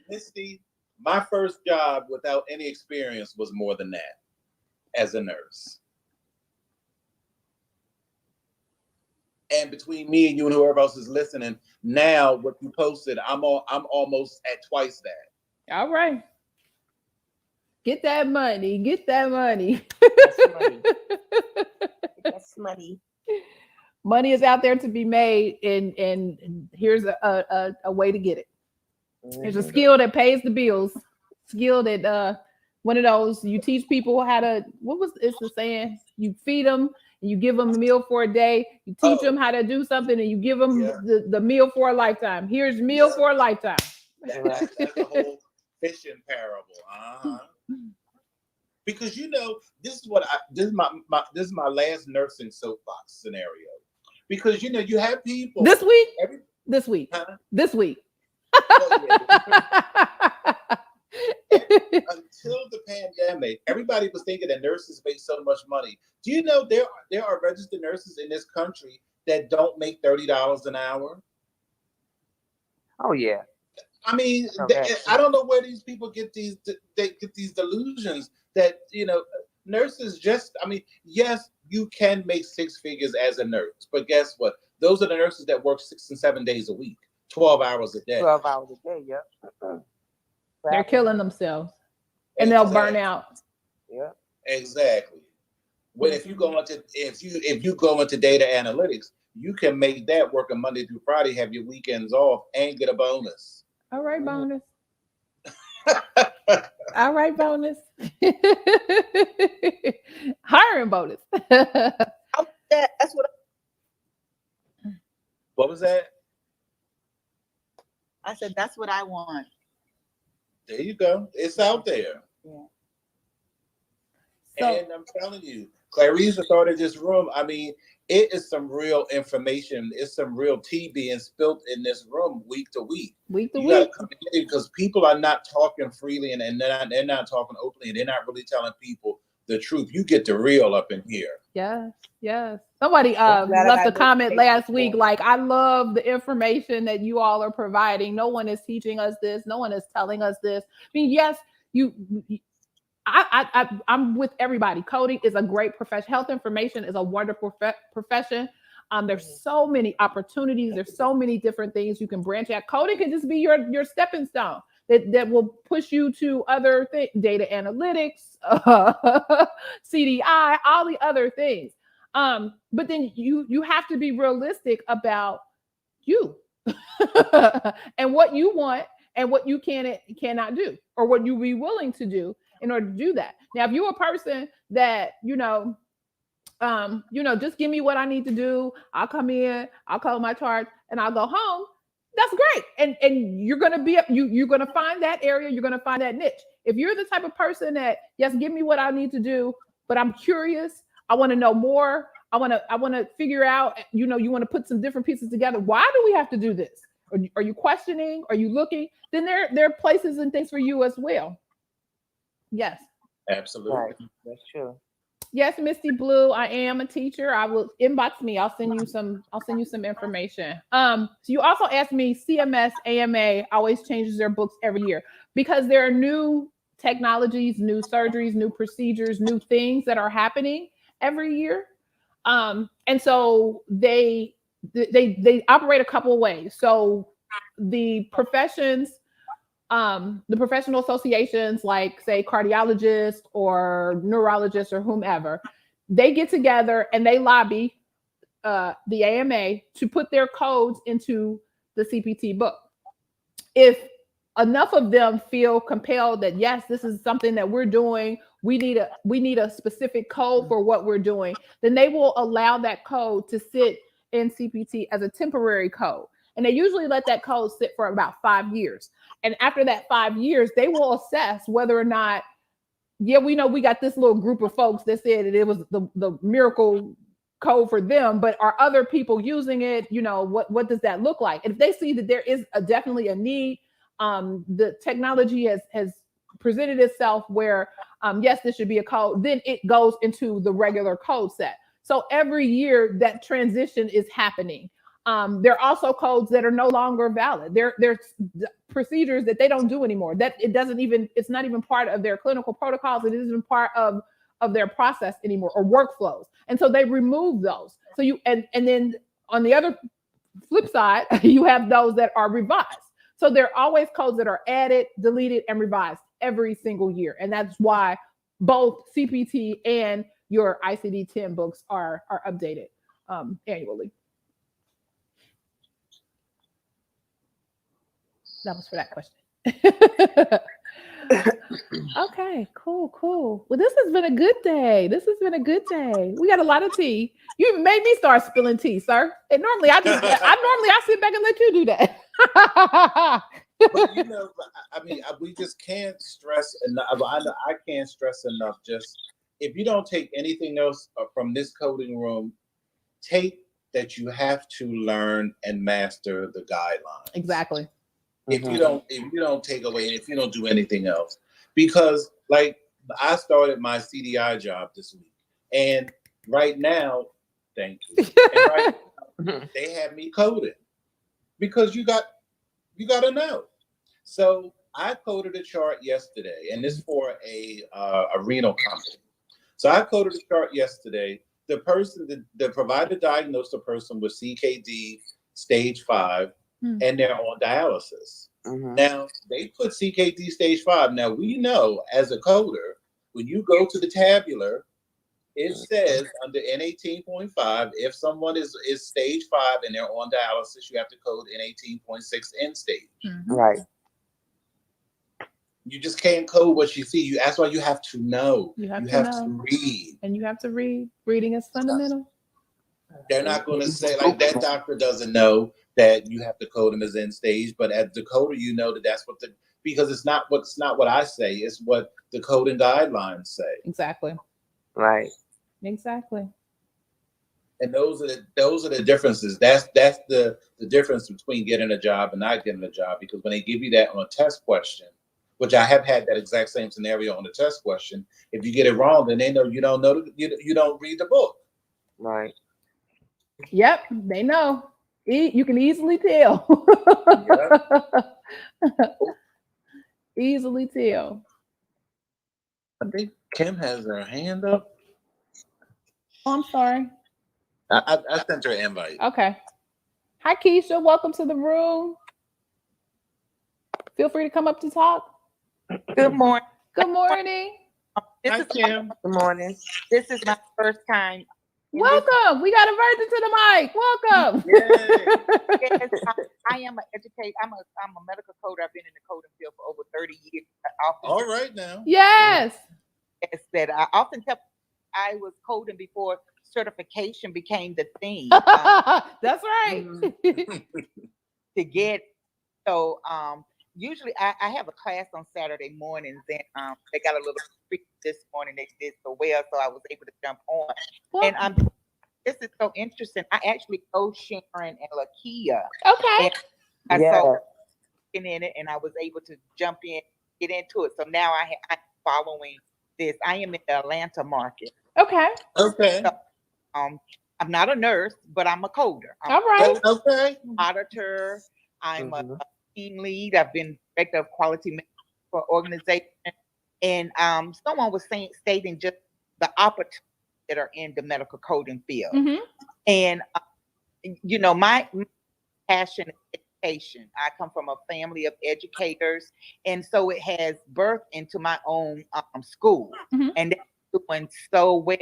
Speaker 2: Misty, my first job without any experience was more than that as a nurse. And between me and you and whoever else is listening, now what you posted, I'm almost at twice that.
Speaker 1: All right. Get that money. Get that money.
Speaker 3: That's money. That's money.
Speaker 1: Money is out there to be made, and here's a way to get it. There's a skill that pays the bills. Skill that one of those you teach people how to. It's the saying? You feed them. And you give them a meal for a day. You teach them how to do something, and you give them the meal for a lifetime. Here's meal for a lifetime.
Speaker 2: That's the whole fishing parable. Uh-huh. Because this is my last nursing soapbox scenario. Because you have people
Speaker 1: this week. This week.
Speaker 2: Until the pandemic, everybody was thinking that nurses make so much money. Do you know there are registered nurses in this country that don't make $30 an hour?
Speaker 3: Oh yeah.
Speaker 2: I mean, I don't know where these people get these delusions that nurses just. I mean, yes, you can make six figures as a nurse, but guess what? Those are the nurses that work 6 and 7 days a week, 12 hours a day.
Speaker 3: 12 hours a day, yeah.
Speaker 1: They're killing themselves, and they'll burn out.
Speaker 3: Yeah,
Speaker 2: exactly. Well, if you go into data analytics, you can make that working Monday through Friday, have your weekends off, and get a bonus.
Speaker 1: All right, bonus. All right, bonus. Hiring bonus.
Speaker 5: That's what
Speaker 2: What was that?
Speaker 5: I said. That's what I want.
Speaker 2: There you go. It's out there.
Speaker 5: Yeah.
Speaker 1: So,
Speaker 2: And I'm telling you, Clarice started this room. I mean, it is some real information. It's some real tea being spilt in this room week to week.
Speaker 1: week to
Speaker 2: You got
Speaker 1: week.
Speaker 2: to come in because people are not talking freely and they're not talking openly and they're not really telling people the truth. You get the real up in here.
Speaker 1: Yes, yes. Somebody
Speaker 3: glad I
Speaker 1: left
Speaker 3: got
Speaker 1: a comment
Speaker 3: this
Speaker 1: last
Speaker 3: paper.
Speaker 1: week like, I love the information that you all are providing. No one is teaching us this. No one is telling us this. I mean, yes, I'm with everybody. Coding is a great profession. Health information is a wonderful profession. There's so many opportunities. There's so many different things you can branch out. Coding can just be your stepping stone that will push you to other things, data analytics, CDI, all the other things. But then you have to be realistic about you and what you want and what you cannot do, or what you be willing to do in order to do that. Now, if you're a person that, just give me what I need to do, I'll come in, I'll code my chart, and I'll go home. That's great. And you're gonna you're gonna find that area, you're gonna find that niche. If you're the type of person that, yes, give me what I need to do, but I'm curious, I want to know more, I want to figure out, you want to put some different pieces together. Why do we have to do this? Are you questioning? Are you looking? Then there are places and things for you as well. Yes.
Speaker 2: Absolutely.
Speaker 3: Right. That's true.
Speaker 1: Yes, Misty Blue, I am a teacher. I will inbox me. I'll send you some information. So you also asked me, CMS, AMA always changes their books every year because there are new technologies, new surgeries, new procedures, new things that are happening every year. And so they operate a couple of ways. So the professions, the professional associations, like say cardiologists or neurologists or whomever, they get together and they lobby the AMA to put their codes into the CPT book. If enough of them feel compelled that, yes, this is something that we're doing, we need a specific code for what we're doing, then they will allow that code to sit in CPT as a temporary code. And they usually let that code sit for about 5 years. And after that 5 years, they will assess whether or not, yeah, we know we got this little group of folks that said that it was the miracle code for them, but are other people using it? What does that look like? And if they see that there is definitely a need, the technology has presented itself where, yes, this should be a code, then it goes into the regular code set. So every year that transition is happening. There are also codes that are no longer valid. There's procedures that they don't do anymore. That it's not even part of their clinical protocols. It isn't part of their process anymore, or workflows. And so they remove those. So and then on the other flip side, you have those that are revised. So there are always codes that are added, deleted, and revised every single year. And that's why both CPT and your ICD-10 books are updated annually. That was for that question. Okay, cool. Well, this has been a good day. We got a lot of tea. You made me start spilling tea, sir. And normally I sit back and let you do that.
Speaker 2: But we just can't stress enough. I can't stress enough. Just if you don't take anything else from this coding room, take that you have to learn and master the guidelines.
Speaker 1: Exactly.
Speaker 2: If you don't take away, if you don't do anything else, because like I started my CDI job this week, and right now, thank you. And right now, they have me coding because you got to know. So I coded a chart yesterday, and this for a renal company. So I coded a chart yesterday. The provider diagnosed a person with CKD stage 5. And they're on dialysis. Now, they put CKD stage 5. Now, we know as a coder, when you go to the tabular, it says under N18.5, if someone is stage 5 and they're on dialysis, you have to code N18.6 end stage.
Speaker 3: Right.
Speaker 2: You just can't code what you see. That's why you have to know.
Speaker 1: You have
Speaker 2: to
Speaker 1: know.
Speaker 2: read.
Speaker 1: And you have to read. Reading is fundamental.
Speaker 2: They're not going to say, like, that doctor doesn't know that you have to code him as end stage, but as the coder, you know that's because it's not what I say, it's what the coding guidelines say.
Speaker 1: Exactly.
Speaker 3: Right.
Speaker 1: Exactly.
Speaker 2: And those are the differences. That's the difference between getting a job and not getting a job, because when they give you that on a test question, which I have had that exact same scenario on the test question, if you get it wrong, then they know you don't read the book.
Speaker 3: Right.
Speaker 1: Yep, they know. You can easily tell. Easily tell.
Speaker 2: I think Kim has her hand up.
Speaker 1: Oh, I'm sorry.
Speaker 2: I sent her an invite.
Speaker 1: Okay. Hi, Keisha. Welcome to the room. Feel free to come up to talk.
Speaker 5: Good morning.
Speaker 1: Good morning.
Speaker 2: Hi, Kim.
Speaker 3: Good morning.
Speaker 5: This is my first time.
Speaker 1: Welcome. We got a virgin to the mic. Welcome.
Speaker 5: Yes, I am an educator. I'm a medical coder. I've been in the coding field for over 30 years.
Speaker 2: All right now.
Speaker 1: Yes.
Speaker 5: That I often tell I was coding before certification became the thing.
Speaker 1: That's right.
Speaker 5: To get usually I have a class on Saturday mornings, and they got a little treat this morning. They did so well, so I was able to jump on. And this is so interesting. I actually know Sharon and Lakia.
Speaker 1: Okay.
Speaker 5: And I saw in it, and I was able to jump in, get into it. So now I'm following this. I am in the Atlanta market.
Speaker 1: Okay.
Speaker 2: Okay.
Speaker 5: So, I'm not a nurse, but I'm a coder.
Speaker 1: All right.
Speaker 2: Okay.
Speaker 5: Auditor. I'm a team lead. I've been director of quality management for organization. And someone was stating just the opportunities that are in the medical coding field.
Speaker 1: Mm-hmm.
Speaker 5: And my passion is education. I come from a family of educators, and so it has birthed into my own school.
Speaker 1: Mm-hmm.
Speaker 5: And that's doing so well.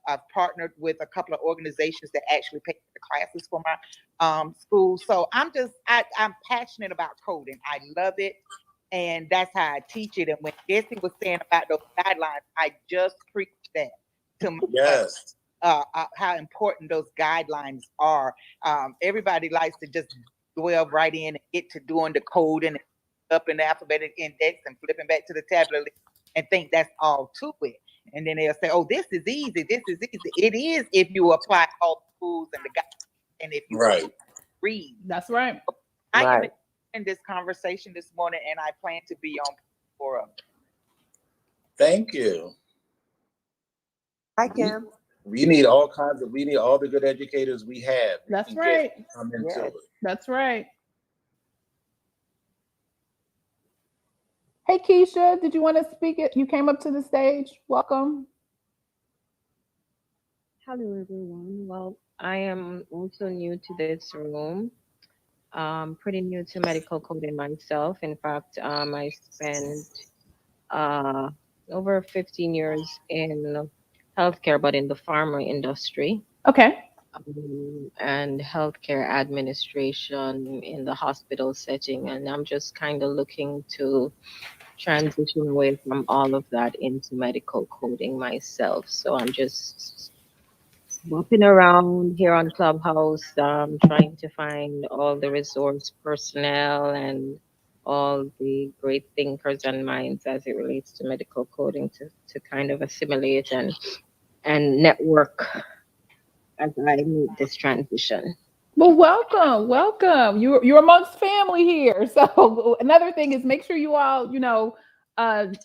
Speaker 5: I've partnered with a couple of organizations that actually pay for the classes for my school. So I'm passionate about coding. I love it. And that's how I teach it. And when Jesse was saying about those guidelines, I just preached that to my
Speaker 2: Yes.
Speaker 5: how important those guidelines are. Everybody likes to just dwell right in and get to doing the code and up in the alphabetic index and flipping back to the tabular and think that's all to it. And then they'll say, "Oh, this is easy. This is easy." It is if you apply all the tools and the guidelines, and if you read.
Speaker 1: That's right.
Speaker 5: I am in this conversation this morning, and I plan to be on for them.
Speaker 2: Thank you.
Speaker 3: Hi, Kim.
Speaker 2: We need all the good educators we have.
Speaker 1: That's right.
Speaker 2: Come into it.
Speaker 1: That's right. Hey, Keisha, did you want to speak it? You came up to the stage. Welcome.
Speaker 6: Hello, everyone. Well, I am also new to this room. Pretty new to medical coding myself. In fact, I spent over 15 years in healthcare, but in the pharma industry.
Speaker 1: Okay.
Speaker 6: And healthcare administration in the hospital setting. And I'm just kind of looking to transition away from all of that into medical coding myself. So I'm just walking around here on Clubhouse, trying to find all the resource personnel and all the great thinkers and minds as it relates to medical coding to kind of assimilate and network as I make this transition.
Speaker 1: Well, welcome. You're amongst family here. So another thing is make sure you all,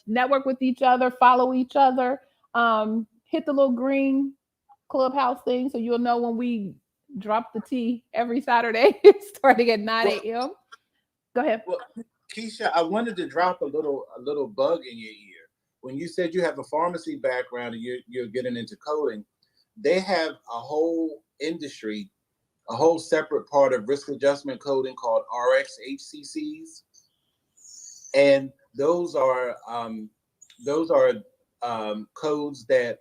Speaker 1: network with each other, follow each other, hit the little green Clubhouse thing so you'll know when we drop the tea every Saturday starting at 9 a.m. Go ahead.
Speaker 2: Well, Keisha, I wanted to drop a little bug in your ear. When you said you have a pharmacy background and you're getting into coding, they have a whole industry, a whole separate part of risk adjustment coding called RxHCCs, and those are codes that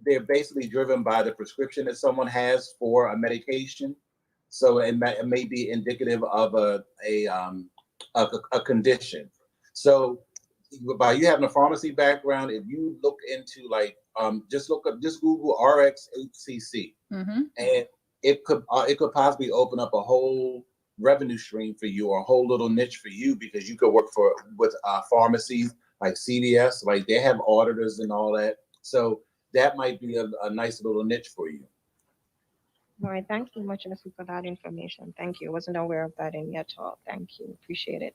Speaker 2: they're basically driven by the prescription that someone has for a medication. So it may be indicative of a condition. So by you having a pharmacy background, if you look into like just Google RX HCC, and it could possibly open up a whole revenue stream for you, or a whole little niche for you, because you could work with pharmacies like CVS, like they have auditors and all that. So that might be a nice little niche for you.
Speaker 6: All right, thank you much, Jesse, for that information. Thank you. I wasn't aware of that in your talk. Thank you. Appreciate it.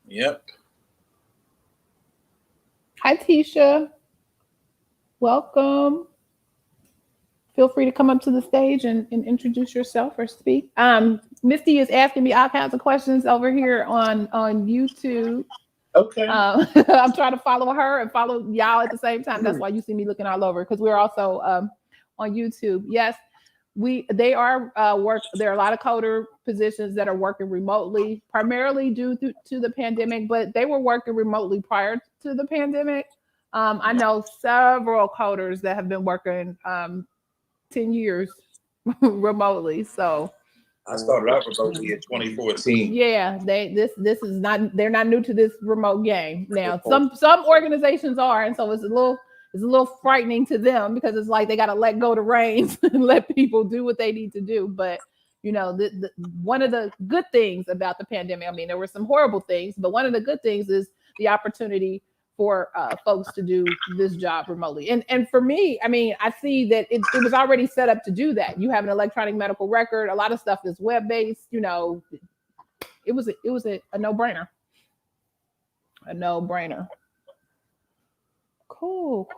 Speaker 2: Yep.
Speaker 1: Hi, Tisha. Welcome. Feel free to come up to the stage and introduce yourself or speak. Misty is asking me all kinds of questions over here on YouTube.
Speaker 2: Okay.
Speaker 1: I'm trying to follow her and follow y'all at the same time. That's why you see me looking all over, because we're also on YouTube. Yes, there are a lot of coder positions that are working remotely, primarily due to the pandemic, but they were working remotely prior to the pandemic. I know several coders that have been working 10 years remotely. So
Speaker 2: I started out remotely in 2014.
Speaker 1: yeah, this is not, they're not new to this remote game. Now some organizations are, and so it's a little frightening to them, because it's like they got to let go the reins and let people do what they need to do. But one of the good things about the pandemic, I mean, there were some horrible things, but one of the good things is the opportunity for folks to do this job remotely. And for me, I mean, I see that it was already set up to do that. You have an electronic medical record. A lot of stuff is web-based. It was a no-brainer. A no-brainer. Cool.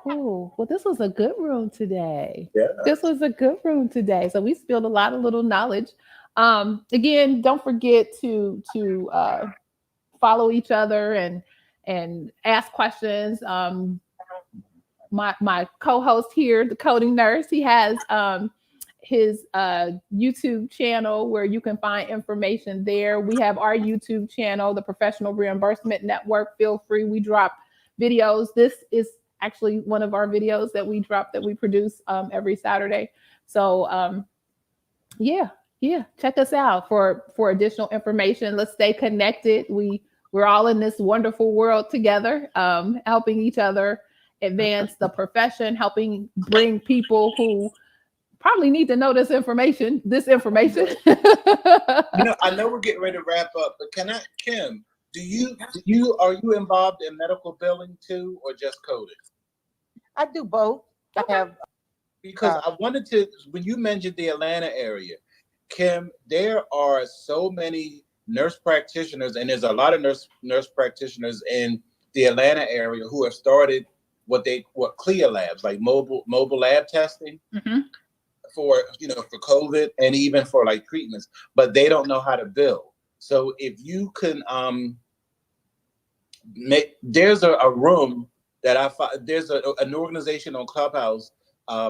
Speaker 1: Well, this was a good room today.
Speaker 2: Yeah.
Speaker 1: This was a good room today. So we spilled a lot of little knowledge. Again, don't forget to follow each other and ask questions. My co-host here, the coding nurse, he has his YouTube channel where you can find information there. We have our YouTube channel, the Professional Reimbursement Network. Feel free. We drop videos. This is actually one of our videos that we drop, that we produce every Saturday. So yeah, check us out for additional information. Let's stay connected. We're all in this wonderful world together, helping each other advance the profession, helping bring people who probably need to know this information.
Speaker 2: I know we're getting ready to wrap up, but Kim, are you involved in medical billing too, or just coding?
Speaker 5: I do both.
Speaker 1: Okay.
Speaker 2: Because I wanted to, when you mentioned the Atlanta area, Kim, there are so many nurse practitioners, and there's a lot of nurse practitioners in the Atlanta area who have started what CLIA labs, like mobile lab testing for COVID, and even for like treatments, but they don't know how to bill. So if you can there's a room that there's an organization on Clubhouse,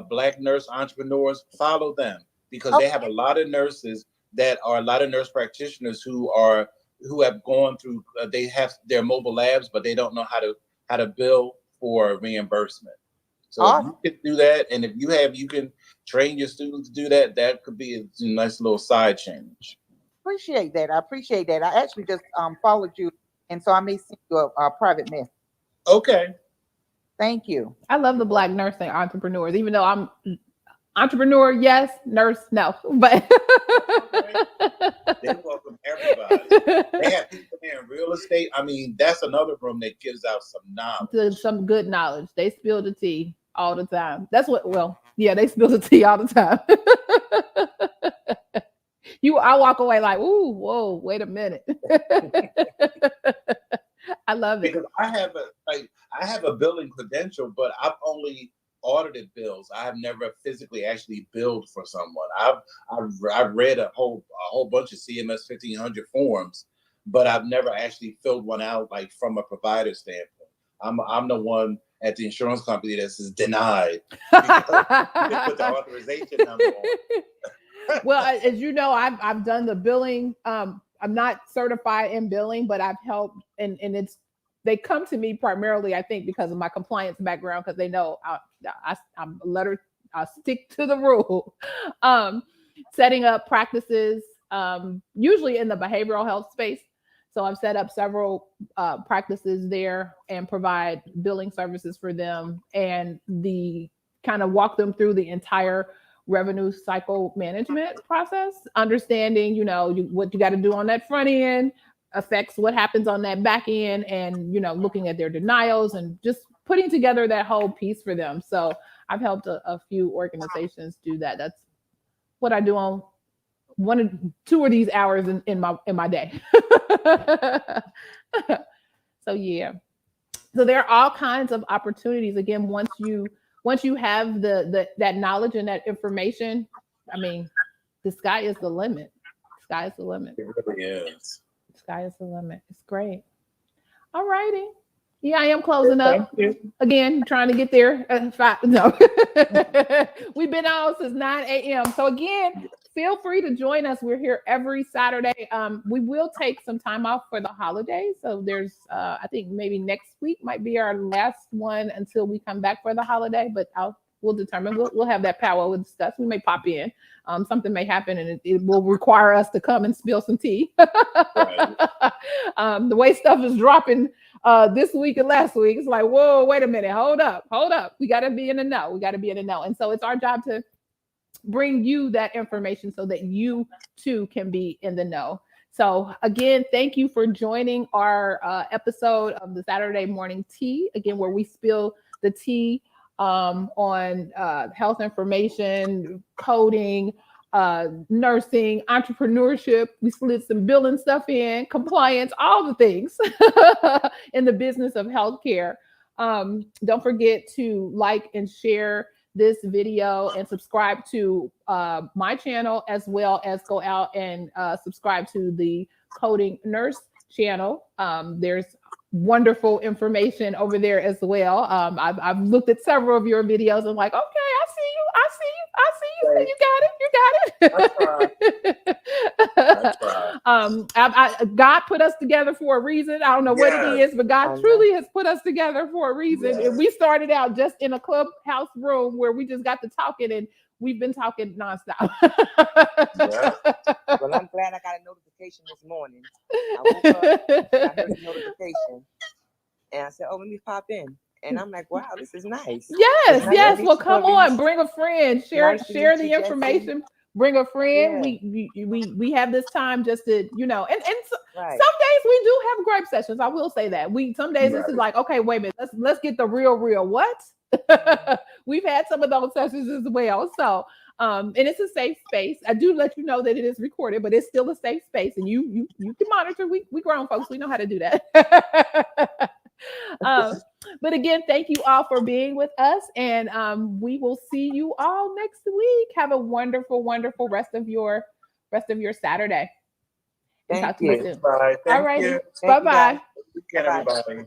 Speaker 2: Black Nurse Entrepreneurs. Follow them, because they have a lot of nurses that are a lot of nurse practitioners who have gone through. They have their mobile labs, but they don't know how to bill for reimbursement. So if you can do that, and if you can train your students to do that, that could be a nice little side change.
Speaker 5: Appreciate that. I appreciate that. I actually just followed you, and so I may send you a private message.
Speaker 2: Okay.
Speaker 5: Thank you.
Speaker 1: I love the Black nursing entrepreneurs, even though I'm entrepreneur, yes, nurse, no. But
Speaker 2: they welcome everybody. They have people there in real estate. I mean, that's another room that gives out some knowledge.
Speaker 1: Some good knowledge. They spill the tea all the time. They spill the tea all the time. I walk away like, ooh, whoa, wait a minute. I love it.
Speaker 2: Because I have a billing credential, but I've only audited bills. I have never physically actually billed for someone. I've read a whole bunch of CMS 1500 forms, but I've never actually filled one out like from a provider standpoint. I'm the one at the insurance company that says denied, because you put the authorization number on.
Speaker 1: Well, as you know, I've done the billing. I'm not certified in billing, but I've helped, and they come to me primarily, I think, because of my compliance background, because they know I'll stick to the rule. Setting up practices, usually in the behavioral health space. So I've set up several practices there and provide billing services for them, and the kind of walk them through the entire revenue cycle management process, understanding, what you got to do on that front end affects what happens on that back end, and, looking at their denials and just putting together that whole piece for them. So I've helped a few organizations do that. That's what I do on 1 or 2 of these hours in my day. So yeah. So there are all kinds of opportunities. Again, once you have that knowledge and that information, I mean, the sky is the limit. Sky is the limit.
Speaker 2: It really is.
Speaker 1: Sky is the limit. It's great. All righty. Yeah, I am closing up. Again, trying to get there. No. We've been on since 9 a.m. So again, feel free to join us. We're here every Saturday. We will take some time off for the holidays. So there's, I think maybe next week might be our last one until we come back for the holiday, but we'll determine. We'll have that power. We'll discuss. We may pop in. Something may happen, and it will require us to come and spill some tea.
Speaker 2: Right.
Speaker 1: The way stuff is dropping this week and last week, it's like, whoa, wait a minute, hold up. We got to be in the know. And so it's our job to bring you that information so that you too can be in the know. So again, thank you for joining our episode of the Saturday Morning Tea, again, where we spill the tea on health information, coding, nursing, entrepreneurship. We slid some billing stuff in, compliance, all the things in the business of healthcare. Don't forget to like and share this video and subscribe to my channel, as well as go out and subscribe to the Coding Nurse channel. There's wonderful information over there as well. I've looked at several of your videos and like, okay, I see you.
Speaker 2: Right.
Speaker 1: You got it. God put us together for a reason. I don't know what it is, but God truly has put us together for a reason.
Speaker 2: Yes.
Speaker 1: And we started out just in a Clubhouse room where we just got to talking, and we've been talking nonstop.
Speaker 3: Well, I'm glad I got a notification this morning. I woke up, I heard the notification, and I said, "Oh, let me pop in." And I'm like, "Wow, this is nice."
Speaker 1: Yes. Well, come on, bring a friend, share the information. Bring a friend.
Speaker 3: Yeah.
Speaker 1: We have this time just to, and some days we do have gripe sessions. I will say that some days this is like, okay, wait a minute, let's get the real. What? We've had some of those sessions as well. So, and it's a safe space. I do let you know that it is recorded, but it's still a safe space, and you can monitor. We grown folks, we know how to do that. But again, thank you all for being with us, and we will see you all next week. Have a wonderful, wonderful rest of your Saturday.
Speaker 3: Thank you.
Speaker 1: Soon.
Speaker 2: Bye.
Speaker 1: All right. Bye-bye.
Speaker 2: Everybody.